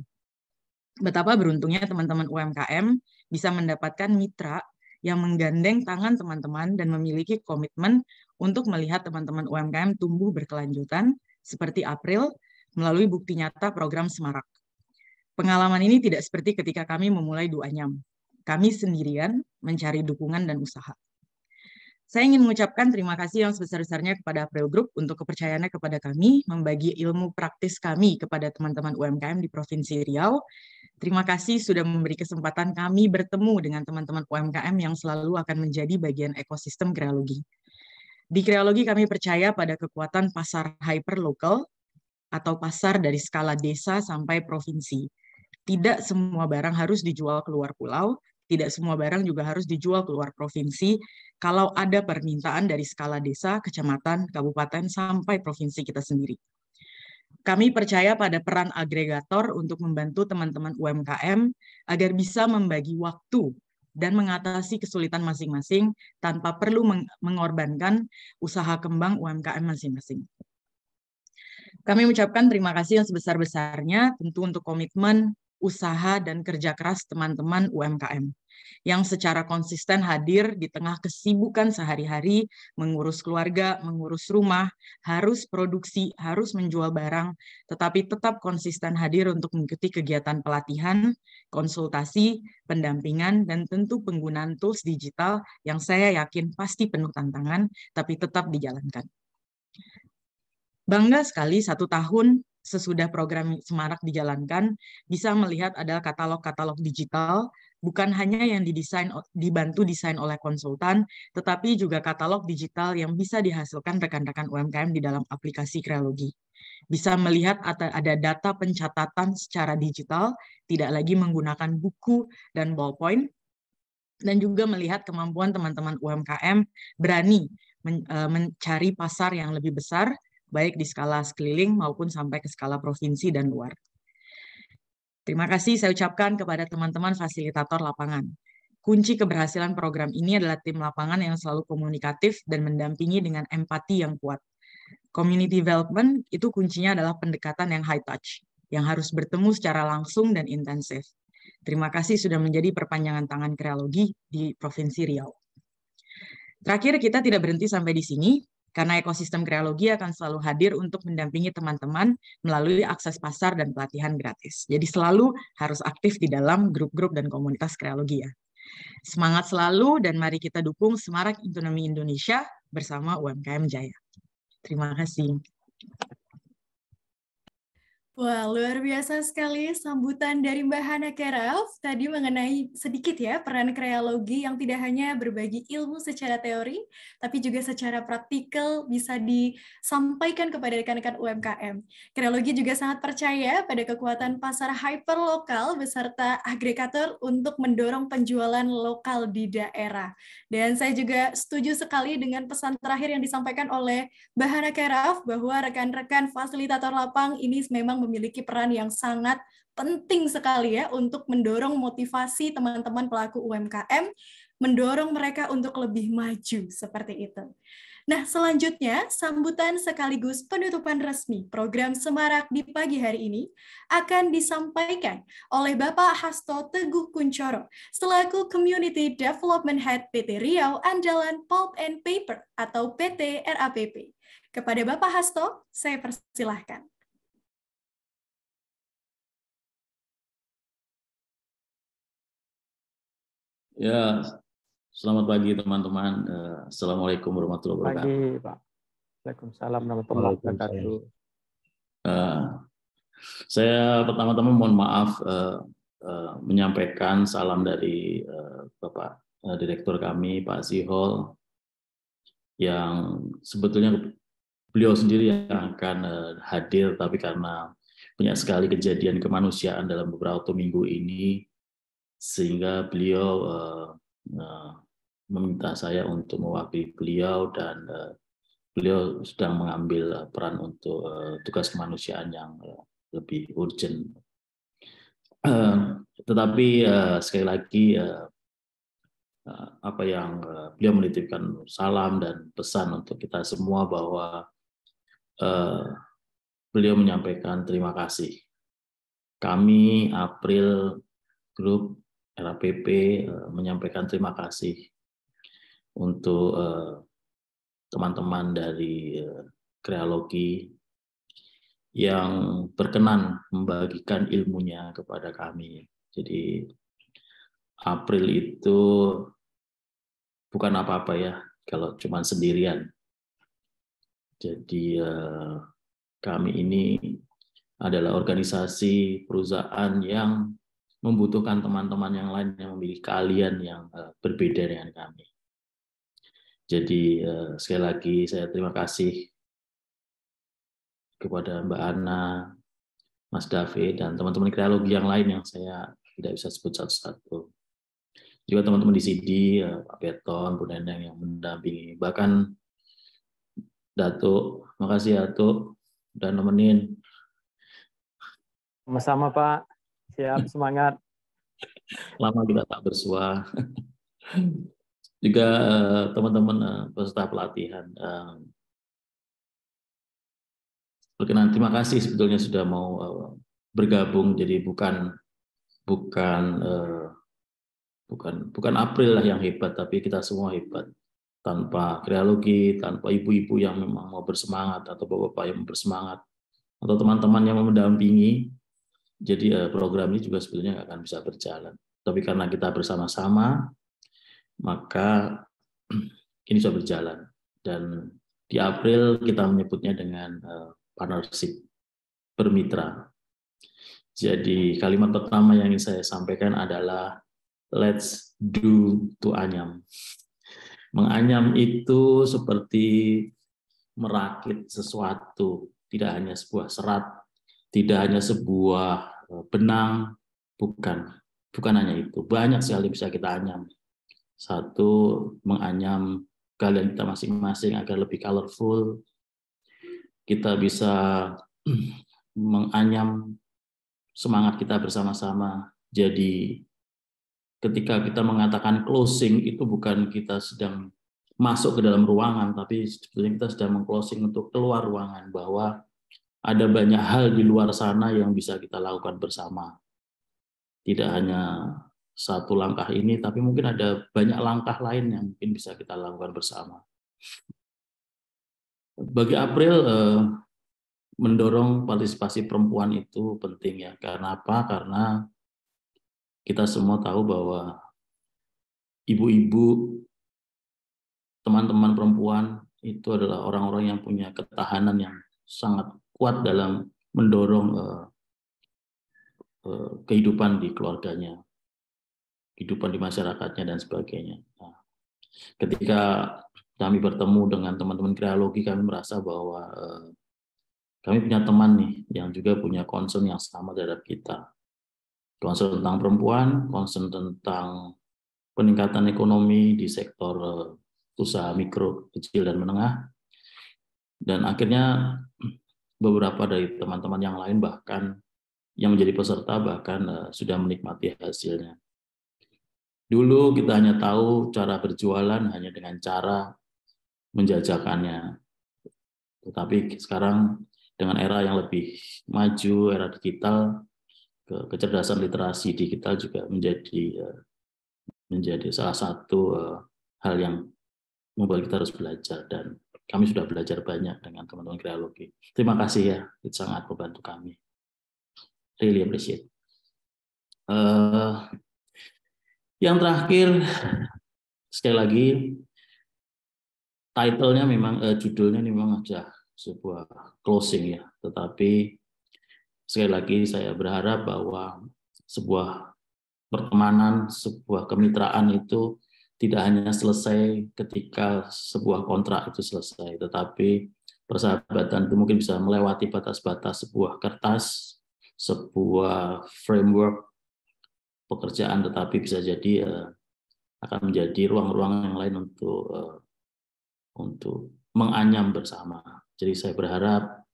Betapa beruntungnya teman-teman UMKM bisa mendapatkan mitra yang menggandeng tangan teman-teman dan memiliki komitmen untuk melihat teman-teman UMKM tumbuh berkelanjutan seperti April melalui bukti nyata program Semarak. Pengalaman ini tidak seperti ketika kami memulai Duanyam. Kami sendirian mencari dukungan dan usaha. Saya ingin mengucapkan terima kasih yang sebesar-besarnya kepada April Group untuk kepercayaannya kepada kami, membagi ilmu praktis kami kepada teman-teman UMKM di Provinsi Riau. Terima kasih sudah memberi kesempatan kami bertemu dengan teman-teman UMKM yang selalu akan menjadi bagian ekosistem Kreologi. Di Kreologi kami percaya pada kekuatan pasar hyperlocal atau pasar dari skala desa sampai provinsi. Tidak semua barang harus dijual keluar pulau, tidak semua barang juga harus dijual keluar provinsi kalau ada permintaan dari skala desa, kecamatan, kabupaten, sampai provinsi kita sendiri. Kami percaya pada peran agregator untuk membantu teman-teman UMKM agar bisa membagi waktu dan mengatasi kesulitan masing-masing tanpa perlu mengorbankan usaha kembang UMKM masing-masing. Kami mengucapkan terima kasih yang sebesar-besarnya tentu untuk komitmen, usaha, dan kerja keras teman-teman UMKM yang secara konsisten hadir di tengah kesibukan sehari-hari, mengurus keluarga, mengurus rumah, harus produksi, harus menjual barang, tetapi tetap konsisten hadir untuk mengikuti kegiatan pelatihan, konsultasi, pendampingan, dan tentu penggunaan tools digital yang saya yakin pasti penuh tantangan, tapi tetap dijalankan. Bangga sekali 1 tahun sesudah program Semarak dijalankan, bisa melihat ada katalog-katalog digital, bukan hanya yang dibantu desain oleh konsultan, tetapi juga katalog digital yang bisa dihasilkan rekan-rekan UMKM di dalam aplikasi Krealogi. Bisa melihat ada data pencatatan secara digital, tidak lagi menggunakan buku dan ballpoint, dan juga melihat kemampuan teman-teman UMKM berani mencari pasar yang lebih besar, baik di skala sekeliling maupun sampai ke skala provinsi dan luar. Terima kasih saya ucapkan kepada teman-teman fasilitator lapangan. Kunci keberhasilan program ini adalah tim lapangan yang selalu komunikatif dan mendampingi dengan empati yang kuat. Community development itu kuncinya adalah pendekatan yang high touch, yang harus bertemu secara langsung dan intensif. Terima kasih sudah menjadi perpanjangan tangan Krealogi di Provinsi Riau. Terakhir, kita tidak berhenti sampai di sini, karena ekosistem Krealogi akan selalu hadir untuk mendampingi teman-teman melalui akses pasar dan pelatihan gratis. Jadi selalu harus aktif di dalam grup-grup dan komunitas Krealogi ya. Semangat selalu dan mari kita dukung Semarak Ekonomi Indonesia bersama UMKM Jaya. Terima kasih. Wah, luar biasa sekali sambutan dari Mbak Hana Keraf tadi mengenai sedikit ya peran Krealogi yang tidak hanya berbagi ilmu secara teori, tapi juga secara praktikal bisa disampaikan kepada rekan-rekan UMKM. Krealogi juga sangat percaya pada kekuatan pasar hyperlokal beserta agregator untuk mendorong penjualan lokal di daerah. Dan saya juga setuju sekali dengan pesan terakhir yang disampaikan oleh Mbak Hana Keraf bahwa rekan-rekan fasilitator lapang ini memang memiliki peran yang sangat penting sekali ya untuk mendorong motivasi teman-teman pelaku UMKM, mendorong mereka untuk lebih maju seperti itu. Nah, selanjutnya sambutan sekaligus penutupan resmi program Semarak di pagi hari ini akan disampaikan oleh Bapak Hasto Teguh Kuncoro selaku Community Development Head PT Riau Andalan Pulp and Paper atau PT RAPP. Kepada Bapak Hasto, saya persilahkan. Ya, selamat pagi teman-teman. Assalamualaikum warahmatullahi wabarakatuh. Pagi, Pak. Waalaikumsalam warahmatullahi wabarakatuh. Saya pertama-tama mohon maaf menyampaikan salam dari Bapak Direktur kami, Pak Zihol, yang sebetulnya beliau sendiri yang akan hadir, tapi karena banyak sekali kejadian kemanusiaan dalam beberapa minggu ini, sehingga beliau meminta saya untuk mewakili beliau dan beliau sedang mengambil peran untuk tugas kemanusiaan yang lebih urgent. Tetapi sekali lagi apa yang beliau menitipkan salam dan pesan untuk kita semua bahwa beliau menyampaikan terima kasih. Kami April Group RAPP menyampaikan terima kasih untuk teman-teman dari Krealogi yang berkenan membagikan ilmunya kepada kami. Jadi April itu bukan apa-apa ya kalau cuma sendirian. Jadi kami ini adalah organisasi perusahaan yang membutuhkan teman-teman yang lain yang memiliki keahlian yang berbeda dengan kami. Jadi sekali lagi saya terima kasih kepada Mbak Ana, Mas David, dan teman-teman Krealogi yang lain yang saya tidak bisa sebut satu-satu. juga teman-teman di CD, Pak Beton, Bu Neneng yang mendampingi, bahkan Datuk. Makasih ya Datuk, udah nemenin. Sama-sama Pak, siap, semangat. Lama kita tak bersua. Juga teman-teman peserta pelatihan. Berkenan, terima kasih sebetulnya sudah mau bergabung. Jadi bukan April lah yang hebat, tapi kita semua hebat. Tanpa kreologi, tanpa ibu-ibu yang memang mau bersemangat, atau bapak-bapak yang bersemangat, atau teman-teman yang mendampingi, jadi program ini juga sebetulnya nggak akan bisa berjalan. Tapi karena kita bersama-sama, maka ini sudah berjalan. Dan di April kita menyebutnya dengan partnership bermitra. Jadi kalimat pertama yang ingin saya sampaikan adalah let's do to Anyam. Menganyam itu seperti merakit sesuatu, tidak hanya sebuah serat, tidak hanya sebuah benang, bukan hanya itu. Banyak sekali bisa kita anyam. Satu, menganyam kalian kita masing-masing agar lebih colorful. Kita bisa menganyam semangat kita bersama-sama. Jadi ketika kita mengatakan closing, itu bukan kita sedang masuk ke dalam ruangan, tapi sebetulnya kita sedang meng-closing untuk keluar ruangan, bahwa ada banyak hal di luar sana yang bisa kita lakukan bersama. Tidak hanya satu langkah ini, tapi mungkin ada banyak langkah lain yang mungkin bisa kita lakukan bersama. Bagi April, mendorong partisipasi perempuan itu penting ya. Karena apa? Karena kita semua tahu bahwa ibu-ibu, teman-teman perempuan itu adalah orang-orang yang punya ketahanan yang sangat kuat dalam mendorong kehidupan di keluarganya, kehidupan di masyarakatnya, dan sebagainya. Nah, ketika kami bertemu dengan teman-teman kreologi, kami merasa bahwa kami punya teman nih yang juga punya concern yang sama terhadap kita. Concern tentang perempuan, concern tentang peningkatan ekonomi di sektor usaha mikro, kecil, dan menengah. Dan akhirnya beberapa dari teman-teman yang lain bahkan yang menjadi peserta bahkan sudah menikmati hasilnya. Dulu kita hanya tahu cara berjualan hanya dengan cara menjajakannya. Tetapi sekarang dengan era yang lebih maju, era digital, kecerdasan literasi digital juga menjadi salah satu hal yang membuat kita harus belajar, dan kami sudah belajar banyak dengan teman-teman kreologi. Terima kasih ya, itu sangat membantu kami. Really appreciate. Yang terakhir, sekali lagi, title-nya memang, judulnya memang sudah sebuah closing ya, tetapi sekali lagi saya berharap bahwa sebuah pertemanan, sebuah kemitraan itu tidak hanya selesai ketika sebuah kontrak itu selesai, tetapi persahabatan itu mungkin bisa melewati batas-batas sebuah kertas, sebuah framework pekerjaan, tetapi bisa jadi akan menjadi ruang-ruang yang lain untuk menganyam bersama. Jadi saya berharap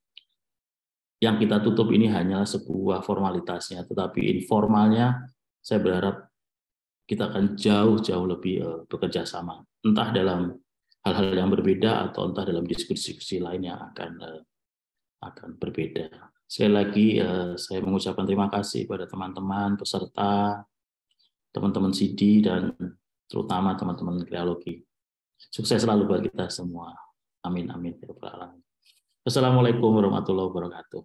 yang kita tutup ini hanya sebuah formalitasnya, tetapi informalnya saya berharap kita akan jauh-jauh lebih bekerja sama, entah dalam hal-hal yang berbeda atau entah dalam diskusi-diskusi lain yang akan berbeda. Sekali lagi saya mengucapkan terima kasih pada teman-teman peserta, teman-teman CD, dan terutama teman-teman kreologi. Sukses selalu buat kita semua. Amin, amin. Assalamualaikum warahmatullahi wabarakatuh.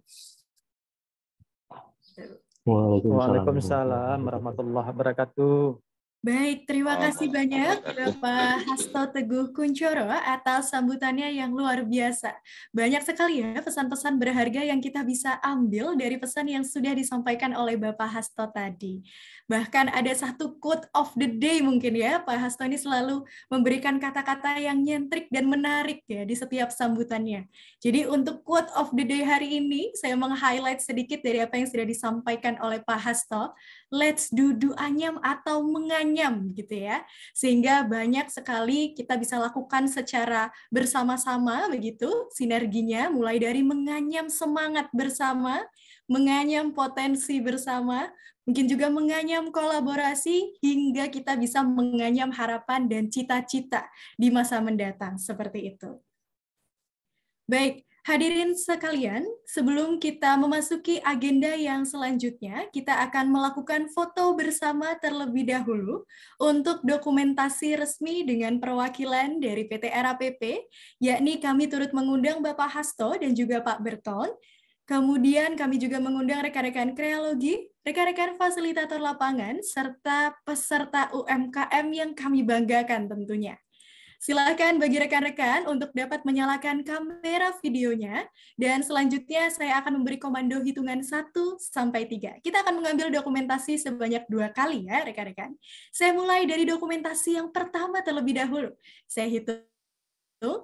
Waalaikumsalam warahmatullahi wabarakatuh. Baik, terima kasih banyak Bapak Hasto Teguh Kunchoro atas sambutannya yang luar biasa. Banyak sekali ya pesan-pesan berharga yang kita bisa ambil dari pesan yang sudah disampaikan oleh Bapak Hasto tadi. Bahkan ada satu quote of the day mungkin ya, Pak Hasto ini selalu memberikan kata-kata yang nyentrik dan menarik ya di setiap sambutannya. Jadi untuk quote of the day hari ini, saya meng-highlight sedikit dari apa yang sudah disampaikan oleh Pak Hasto. Let's do anyam atau menganyam menganyam gitu ya. Sehingga banyak sekali kita bisa lakukan secara bersama-sama begitu, sinerginya mulai dari menganyam semangat bersama, menganyam potensi bersama, mungkin juga menganyam kolaborasi hingga kita bisa menganyam harapan dan cita-cita di masa mendatang seperti itu. Baik, hadirin sekalian, sebelum kita memasuki agenda yang selanjutnya, kita akan melakukan foto bersama terlebih dahulu untuk dokumentasi resmi dengan perwakilan dari PT RAPP, yakni kami turut mengundang Bapak Hasto dan juga Pak Berton. Kemudian kami juga mengundang rekan-rekan kreologi, rekan-rekan fasilitator lapangan, serta peserta UMKM yang kami banggakan tentunya. Silakan bagi rekan-rekan untuk dapat menyalakan kamera videonya, dan selanjutnya saya akan memberi komando hitungan 1 sampai 3. Kita akan mengambil dokumentasi sebanyak 2 kali ya rekan-rekan. Saya mulai dari dokumentasi yang pertama terlebih dahulu. Saya hitung 1,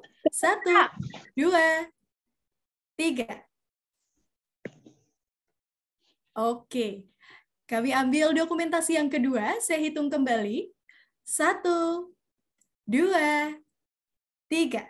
2, 3. Oke, kami ambil dokumentasi yang kedua, saya hitung kembali. 1, 2, 3.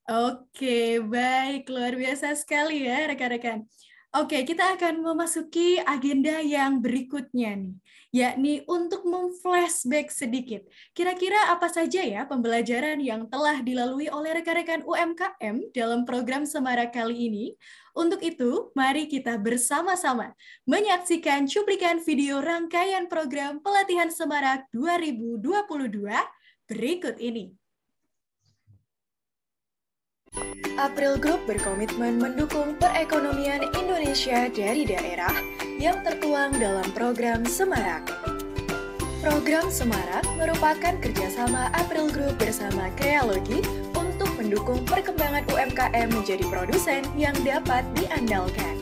Oke, baik. Luar biasa sekali ya, rekan-rekan. Oke, kita akan memasuki agenda yang berikutnya nih, yakni untuk memflashback sedikit. Kira-kira apa saja ya pembelajaran yang telah dilalui oleh rekan-rekan UMKM dalam program Semarak kali ini? Untuk itu, mari kita bersama-sama menyaksikan cuplikan video rangkaian program Pelatihan Semarak 2022 berikut ini. April Group berkomitmen mendukung perekonomian Indonesia dari daerah yang tertuang dalam program Semarak. Program Semarak merupakan kerjasama April Group bersama Kreologi untuk mendukung perkembangan UMKM menjadi produsen yang dapat diandalkan.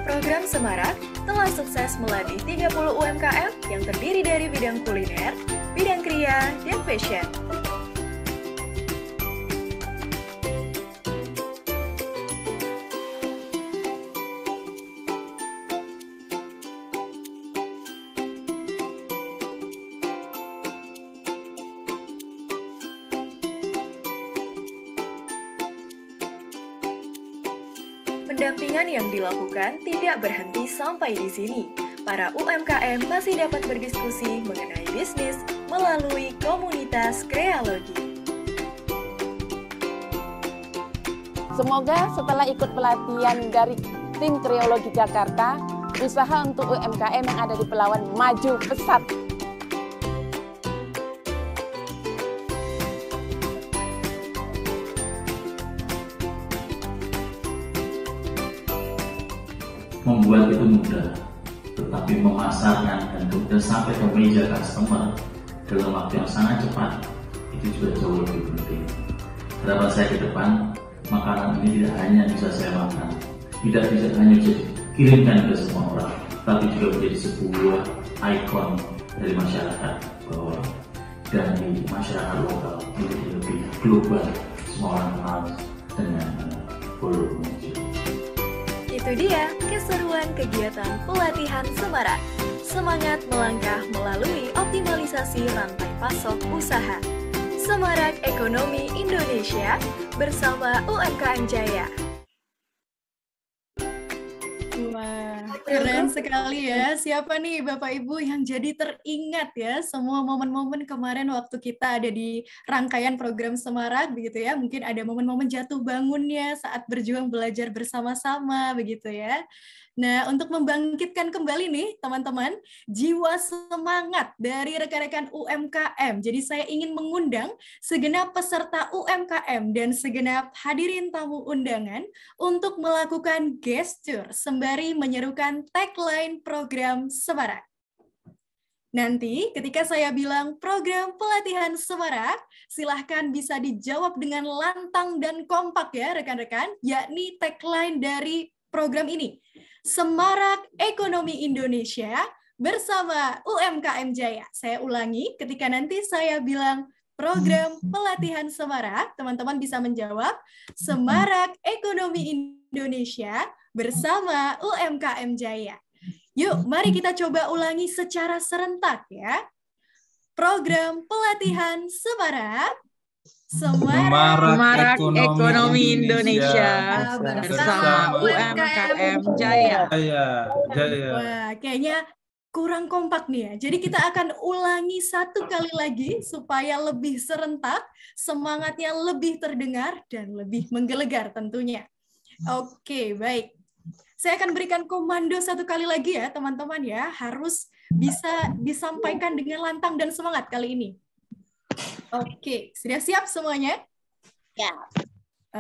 Program Semarak telah sukses melatih 30 UMKM yang terdiri dari bidang kuliner, bidang kriya, dan fashion. Pendampingan yang dilakukan tidak berhenti sampai di sini. Para UMKM masih dapat berdiskusi mengenai bisnis melalui komunitas Kreologi. Semoga setelah ikut pelatihan dari tim Kreologi Jakarta, usaha untuk UMKM yang ada di Pelawan maju pesat. Membuat itu mudah, tetapi memasarkan dan kemudian sampai ke meja customer dalam waktu yang sangat cepat itu juga jauh lebih penting. Harapan saya ke depan, makanan ini tidak hanya bisa saya makan, tidak bisa hanya bisa dikirimkan ke semua orang, tapi juga menjadi sebuah ikon dari masyarakat bahwa dari masyarakat lokal menjadi lebih global, semua orang kenal dengan produk muncul. Itu dia keseruan kegiatan pelatihan Semarak. Semangat melangkah melalui optimalisasi rantai pasok usaha. Semarak Ekonomi Indonesia bersama UMKM Jaya. Wah, keren sekali ya. Siapa nih Bapak Ibu yang jadi teringat ya semua momen-momen kemarin waktu kita ada di rangkaian program Semarak begitu ya. Mungkin ada momen-momen jatuh bangunnya saat berjuang belajar bersama-sama begitu ya. Nah, untuk membangkitkan kembali nih teman-teman, jiwa semangat dari rekan-rekan UMKM. Jadi saya ingin mengundang segenap peserta UMKM dan segenap hadirin tamu undangan untuk melakukan gestur sembari menyerukan tagline program Semarak. Nanti ketika saya bilang program pelatihan Semarak, silahkan bisa dijawab dengan lantang dan kompak ya rekan-rekan, yakni tagline dari program ini. Semarak Ekonomi Indonesia bersama UMKM Jaya. Saya ulangi, ketika nanti saya bilang program pelatihan Semarak, teman-teman bisa menjawab Semarak Ekonomi Indonesia bersama UMKM Jaya. Yuk, mari kita coba ulangi secara serentak ya. Program pelatihan Semarak Ekonomi Indonesia bersama UMKM Jaya. Wah, kayaknya kurang kompak nih ya. Jadi kita akan ulangi satu kali lagi supaya lebih serentak, semangatnya lebih terdengar dan lebih menggelegar tentunya. Oke, baik. Saya akan berikan komando satu kali lagi ya, teman-teman ya. Harus bisa disampaikan dengan lantang dan semangat kali ini. Oke, sudah siap semuanya? Ya.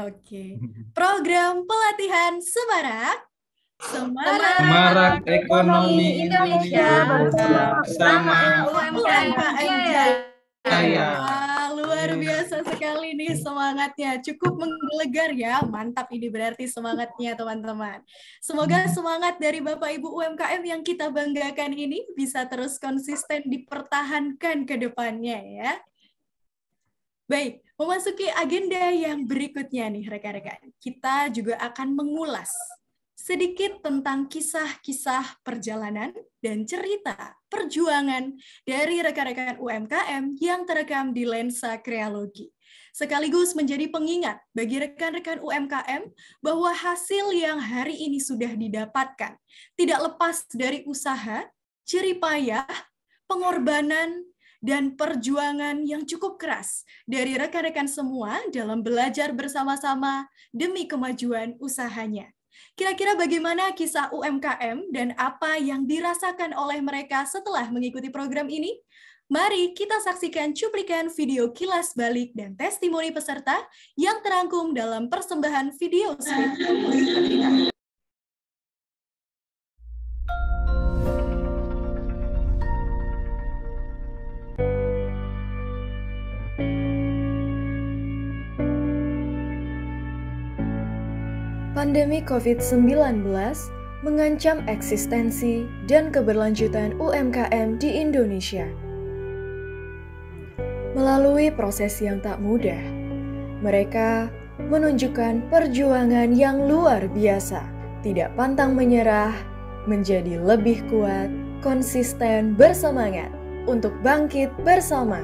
Oke. Program pelatihan Semarak Ekonomi Indonesia bersama UMKM Jaya. Luar biasa sekali nih semangatnya, cukup menggelegar ya. Mantap, ini berarti semangatnya teman-teman. Semoga semangat dari Bapak Ibu UMKM yang kita banggakan ini bisa terus konsisten dipertahankan ke depannya ya. Baik, memasuki agenda yang berikutnya nih rekan-rekan. Kita juga akan mengulas sedikit tentang kisah-kisah perjalanan dan cerita perjuangan dari rekan-rekan UMKM yang terekam di lensa Krealogi. Sekaligus menjadi pengingat bagi rekan-rekan UMKM bahwa hasil yang hari ini sudah didapatkan tidak lepas dari usaha, jerih payah, pengorbanan, dan perjuangan yang cukup keras dari rekan-rekan semua dalam belajar bersama-sama demi kemajuan usahanya. Kira-kira bagaimana kisah UMKM dan apa yang dirasakan oleh mereka setelah mengikuti program ini? Mari kita saksikan cuplikan video kilas balik dan testimoni peserta yang terangkum dalam persembahan video script. Pandemi COVID-19 mengancam eksistensi dan keberlanjutan UMKM di Indonesia. Melalui proses yang tak mudah, mereka menunjukkan perjuangan yang luar biasa, tidak pantang menyerah, menjadi lebih kuat, konsisten, bersemangat untuk bangkit bersama.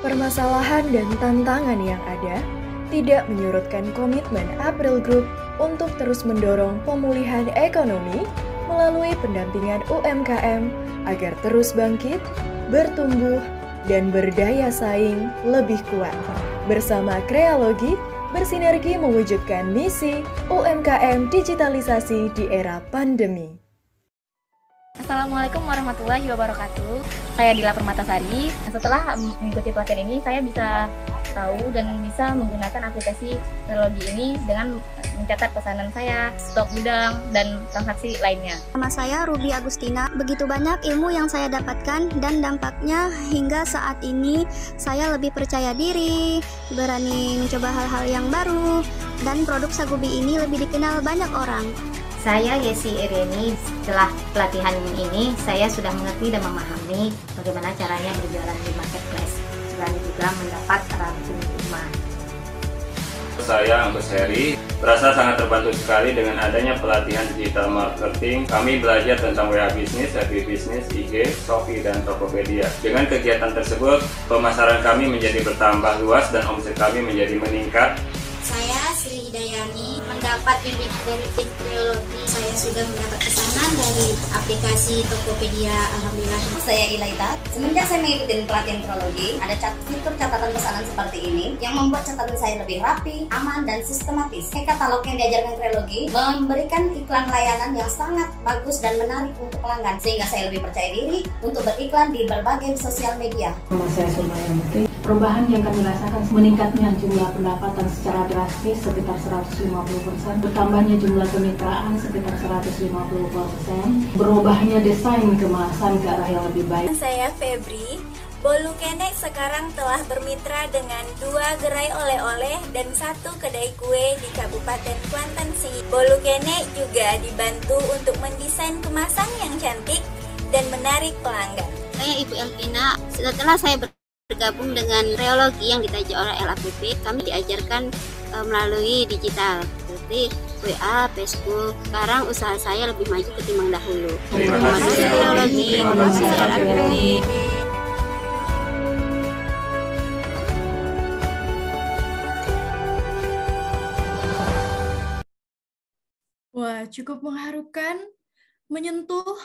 Permasalahan dan tantangan yang ada tidak menyurutkan komitmen April Group untuk terus mendorong pemulihan ekonomi melalui pendampingan UMKM agar terus bangkit, bertumbuh, dan berdaya saing lebih kuat. Bersama Krealogi, bersinergi mewujudkan misi UMKM digitalisasi di era pandemi. Assalamualaikum warahmatullahi wabarakatuh. Saya Dila Permatasari. Setelah mengikuti pelatihan ini, saya bisa tahu dan bisa menggunakan aplikasi Krealogi ini dengan mencatat pesanan saya, stok gudang, dan transaksi lainnya. Nama saya Ruby Agustina. Begitu banyak ilmu yang saya dapatkan dan dampaknya hingga saat ini saya lebih percaya diri, berani mencoba hal-hal yang baru, dan produk Sagubi ini lebih dikenal banyak orang. Saya Yesi Ireni. Setelah pelatihan ini, saya sudah mengerti dan memahami bagaimana caranya berjualan di marketplace, selain juga mendapat keuntungan. Saya Agus Heri, merasa sangat terbantu sekali dengan adanya pelatihan digital marketing. Kami belajar tentang WA Business, FB Business, IG, Shopee, dan Tokopedia. Dengan kegiatan tersebut, pemasaran kami menjadi bertambah luas dan omset kami menjadi meningkat. Saya Sri Hidayani, mendapat bimbingan dari tim Krealogi. Saya sudah mendapat pesanan dari aplikasi Tokopedia. Alhamdulillah. Saya Ilaita. Semenjak saya mengikuti pelatihan Krealogi, ada fitur catatan pesanan seperti ini yang membuat catatan saya lebih rapi, aman, dan sistematis. Katalog yang diajarkan Krealogi memberikan iklan layanan yang sangat bagus dan menarik untuk pelanggan, sehingga saya lebih percaya diri untuk beriklan di berbagai sosial media. Nama saya Sumayamti. Perubahan yang kami rasakan meningkatnya jumlah pendapatan secara drastis sekitar 150%, bertambahnya jumlah kemitraan sekitar 150%, berubahnya desain kemasan ke arah yang lebih baik. Saya Febri, Bolu Kenek sekarang telah bermitra dengan 2 gerai oleh-oleh dan 1 kedai kue di Kabupaten Kuantan Sengingi. Bolu Kenek juga dibantu untuk mendesain kemasan yang cantik dan menarik pelanggan. Saya Ibu Elvina. Setelah saya bergabung dengan kreologi yang ditaja oleh LAPP, kami diajarkan melalui digital seperti WA, Facebook. Sekarang usaha saya lebih maju ketimbang dahulu. Terima kasih kreologi, terima kasih LAPP. Wah, cukup mengharukan, menyentuh,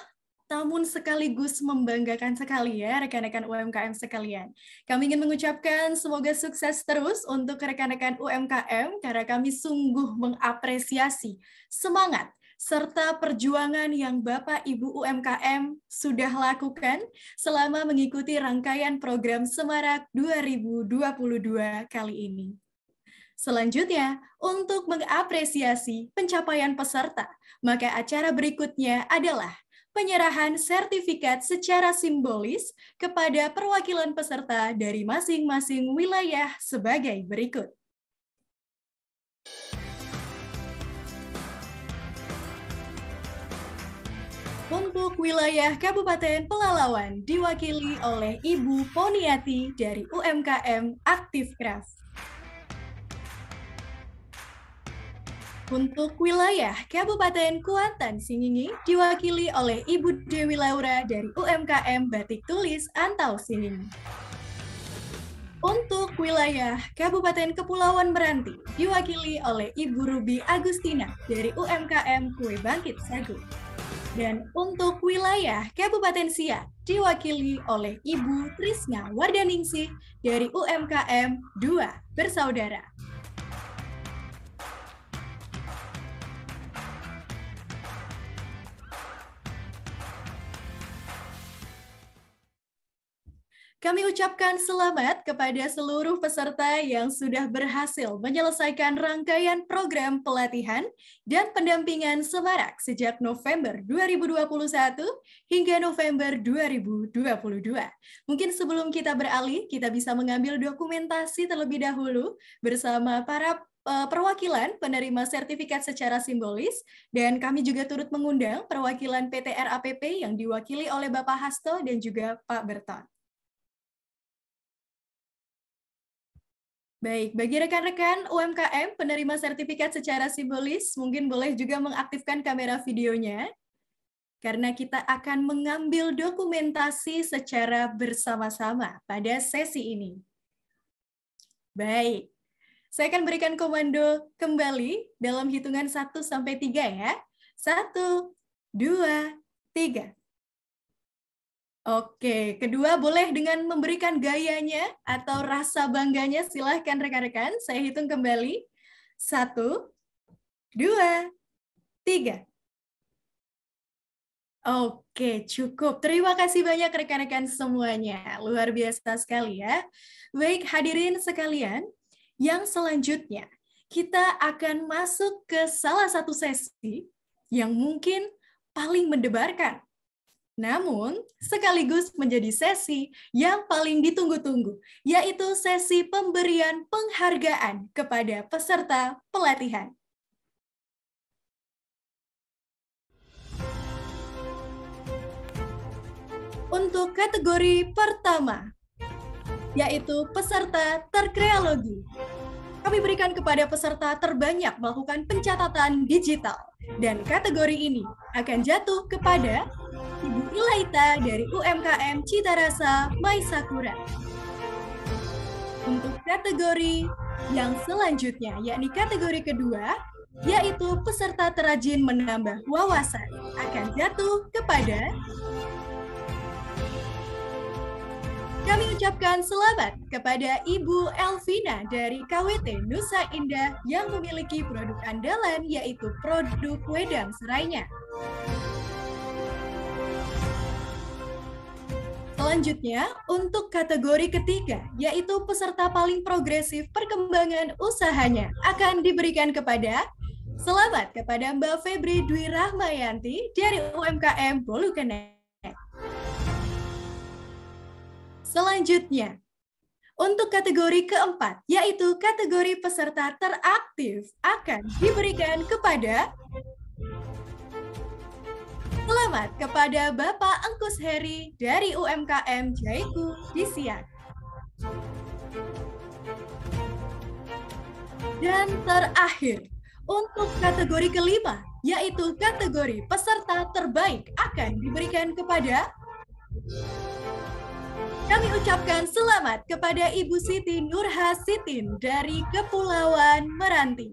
namun sekaligus membanggakan sekali ya rekan-rekan UMKM sekalian. Kami ingin mengucapkan semoga sukses terus untuk rekan-rekan UMKM karena kami sungguh mengapresiasi semangat serta perjuangan yang Bapak Ibu UMKM sudah lakukan selama mengikuti rangkaian program Semarak 2022 kali ini. Selanjutnya, untuk mengapresiasi pencapaian peserta, maka acara berikutnya adalah penyerahan sertifikat secara simbolis kepada perwakilan peserta dari masing-masing wilayah sebagai berikut. Untuk wilayah Kabupaten Pelalawan diwakili oleh Ibu Poniati dari UMKM Aktif Craft. Untuk wilayah Kabupaten Kuantan Sengingi diwakili oleh Ibu Dewi Laura dari UMKM Batik Tulis Antau Sengingi. Untuk wilayah Kabupaten Kepulauan Meranti diwakili oleh Ibu Ruby Agustina dari UMKM Kue Bangkit Sagu. Dan untuk wilayah Kabupaten Siak diwakili oleh Ibu Trisna Wardaningsih dari UMKM 2 Bersaudara. Kami ucapkan selamat kepada seluruh peserta yang sudah berhasil menyelesaikan rangkaian program pelatihan dan pendampingan Semarak sejak November 2021 hingga November 2022. Mungkin sebelum kita beralih, kita bisa mengambil dokumentasi terlebih dahulu bersama para perwakilan penerima sertifikat secara simbolis, dan kami juga turut mengundang perwakilan PT RAPP yang diwakili oleh Bapak Hasto dan juga Pak Berton. Baik, bagi rekan-rekan UMKM penerima sertifikat secara simbolis, mungkin boleh juga mengaktifkan kamera videonya, karena kita akan mengambil dokumentasi secara bersama-sama pada sesi ini. Baik, saya akan berikan komando kembali dalam hitungan 1-3 ya. 1, 2, 3. Oke, kedua boleh dengan memberikan gayanya atau rasa bangganya, silahkan rekan-rekan. Saya hitung kembali. 1, 2, 3. Oke, cukup. Terima kasih banyak rekan-rekan semuanya. Luar biasa sekali ya. Baik, hadirin sekalian, yang selanjutnya kita akan masuk ke salah satu sesi yang mungkin paling mendebarkan. Namun, sekaligus menjadi sesi yang paling ditunggu-tunggu, yaitu sesi pemberian penghargaan kepada peserta pelatihan. Untuk kategori pertama, yaitu peserta terkreologi, kami berikan kepada peserta terbanyak melakukan pencatatan digital, dan kategori ini akan jatuh kepada Ibu Ilaita dari UMKM Citarasa Maisakura. Untuk kategori yang selanjutnya, yakni kategori kedua, yaitu peserta terajin menambah wawasan, akan jatuh kepada... Kami ucapkan selamat kepada Ibu Elvina dari KWT Nusa Indah yang memiliki produk andalan, yaitu produk wedang serainya. Selanjutnya, untuk kategori ketiga, yaitu peserta paling progresif perkembangan usahanya, akan diberikan kepada selamat kepada Mbak Febri Dwi Rahmayanti dari UMKM Bolu Kenek. Selanjutnya, untuk kategori keempat, yaitu kategori peserta teraktif, akan diberikan kepada selamat kepada Bapak Engkus Heri dari UMKM Jaiku Disiak. Dan terakhir, untuk kategori kelima, yaitu kategori peserta terbaik, akan diberikan kepada kami ucapkan selamat kepada Ibu Siti Nurhasitin dari Kepulauan Meranti.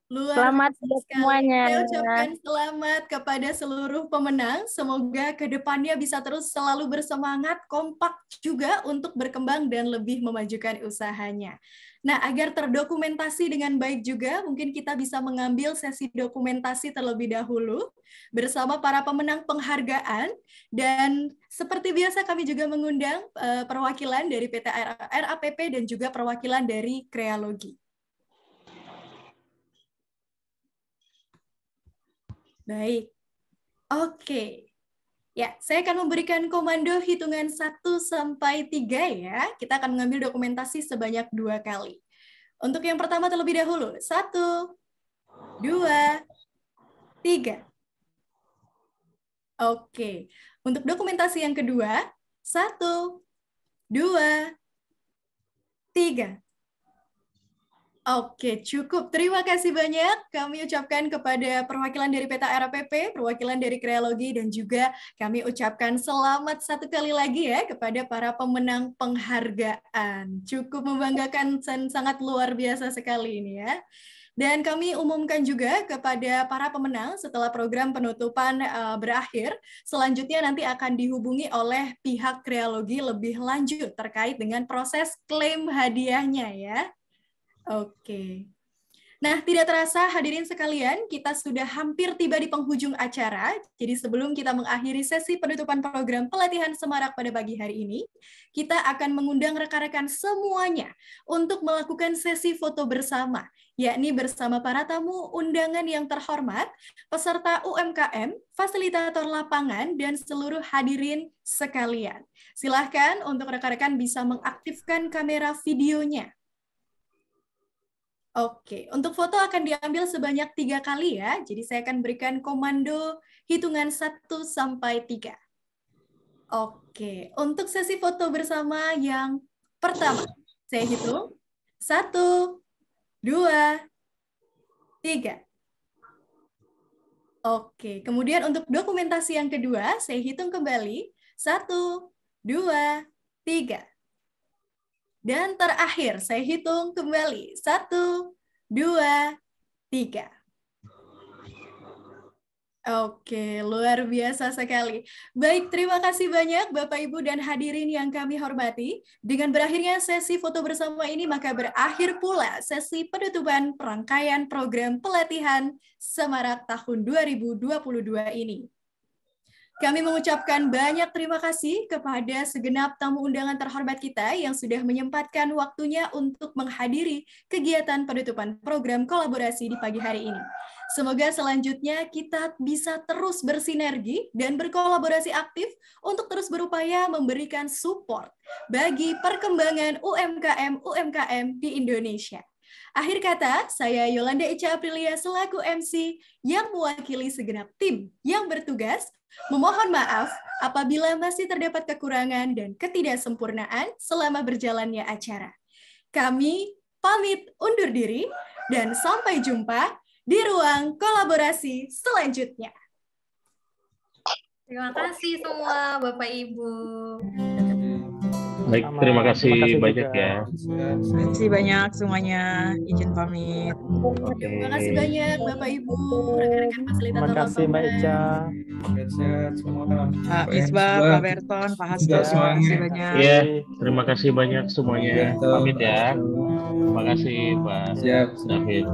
Selamat buat semuanya. Saya ucapkan selamat kepada seluruh pemenang. Semoga kedepannya bisa terus selalu bersemangat, kompak juga untuk berkembang dan lebih memajukan usahanya. Nah, agar terdokumentasi dengan baik juga, mungkin kita bisa mengambil sesi dokumentasi terlebih dahulu bersama para pemenang penghargaan. Dan seperti biasa kami juga mengundang perwakilan dari PT RAPP dan juga perwakilan dari Krealogi. Baik, oke. Ya, saya akan memberikan komando hitungan 1 sampai 3 ya. Kita akan mengambil dokumentasi sebanyak 2 kali. Untuk yang pertama terlebih dahulu, 1, 2, 3. Oke, untuk dokumentasi yang kedua, 1, 2, 3. Oke, cukup. Terima kasih banyak. Kami ucapkan kepada perwakilan dari PT RAPP, perwakilan dari Krealogi, dan juga kami ucapkan selamat satu kali lagi ya kepada para pemenang penghargaan. Cukup membanggakan dan sangat luar biasa sekali ini ya. Dan kami umumkan juga kepada para pemenang setelah program penutupan berakhir, selanjutnya nanti akan dihubungi oleh pihak Krealogi lebih lanjut terkait dengan proses klaim hadiahnya ya. Oke. Nah, tidak terasa hadirin sekalian, kita sudah hampir tiba di penghujung acara. Jadi sebelum kita mengakhiri sesi penutupan program pelatihan Semarak pada pagi hari ini, kita akan mengundang rekan-rekan semuanya untuk melakukan sesi foto bersama, yakni bersama para tamu undangan yang terhormat, peserta UMKM, fasilitator lapangan, dan seluruh hadirin sekalian. Silahkan untuk rekan-rekan bisa mengaktifkan kamera videonya. Oke, untuk foto akan diambil sebanyak 3 kali ya. Jadi saya akan berikan komando hitungan 1 sampai 3. Oke, untuk sesi foto bersama yang pertama, saya hitung 1, 2, 3. Oke, kemudian untuk dokumentasi yang kedua, saya hitung kembali 1, 2, 3. Dan terakhir, saya hitung kembali. 1, 2, 3. Oke, luar biasa sekali. Baik, terima kasih banyak Bapak, Ibu, dan hadirin yang kami hormati. Dengan berakhirnya sesi foto bersama ini, maka berakhir pula sesi penutupan rangkaian program pelatihan Semarak tahun 2022 ini. Kami mengucapkan banyak terima kasih kepada segenap tamu undangan terhormat kita yang sudah menyempatkan waktunya untuk menghadiri kegiatan penutupan program kolaborasi di pagi hari ini. Semoga selanjutnya kita bisa terus bersinergi dan berkolaborasi aktif untuk terus berupaya memberikan support bagi perkembangan UMKM di Indonesia. Akhir kata, saya Yolanda Ica Aprilia selaku MC yang mewakili segenap tim yang bertugas memohon maaf apabila masih terdapat kekurangan dan ketidaksempurnaan selama berjalannya acara. Kami pamit undur diri dan sampai jumpa di ruang kolaborasi selanjutnya. Terima kasih semua Bapak Ibu. Baik, terima kasih banyak ya. Terima kasih banyak semuanya. Izin pamit. Terima kasih banyak Bapak Ibu, rekan-rekan fasilitator. Terima kasih Mbak Ica. Sehat semua. Pak Misbah, Pak Berton, Pak Hasto. Terima kasih banyak. Iya, terima kasih banyak semuanya. Pamit ya. Terima kasih Pak David.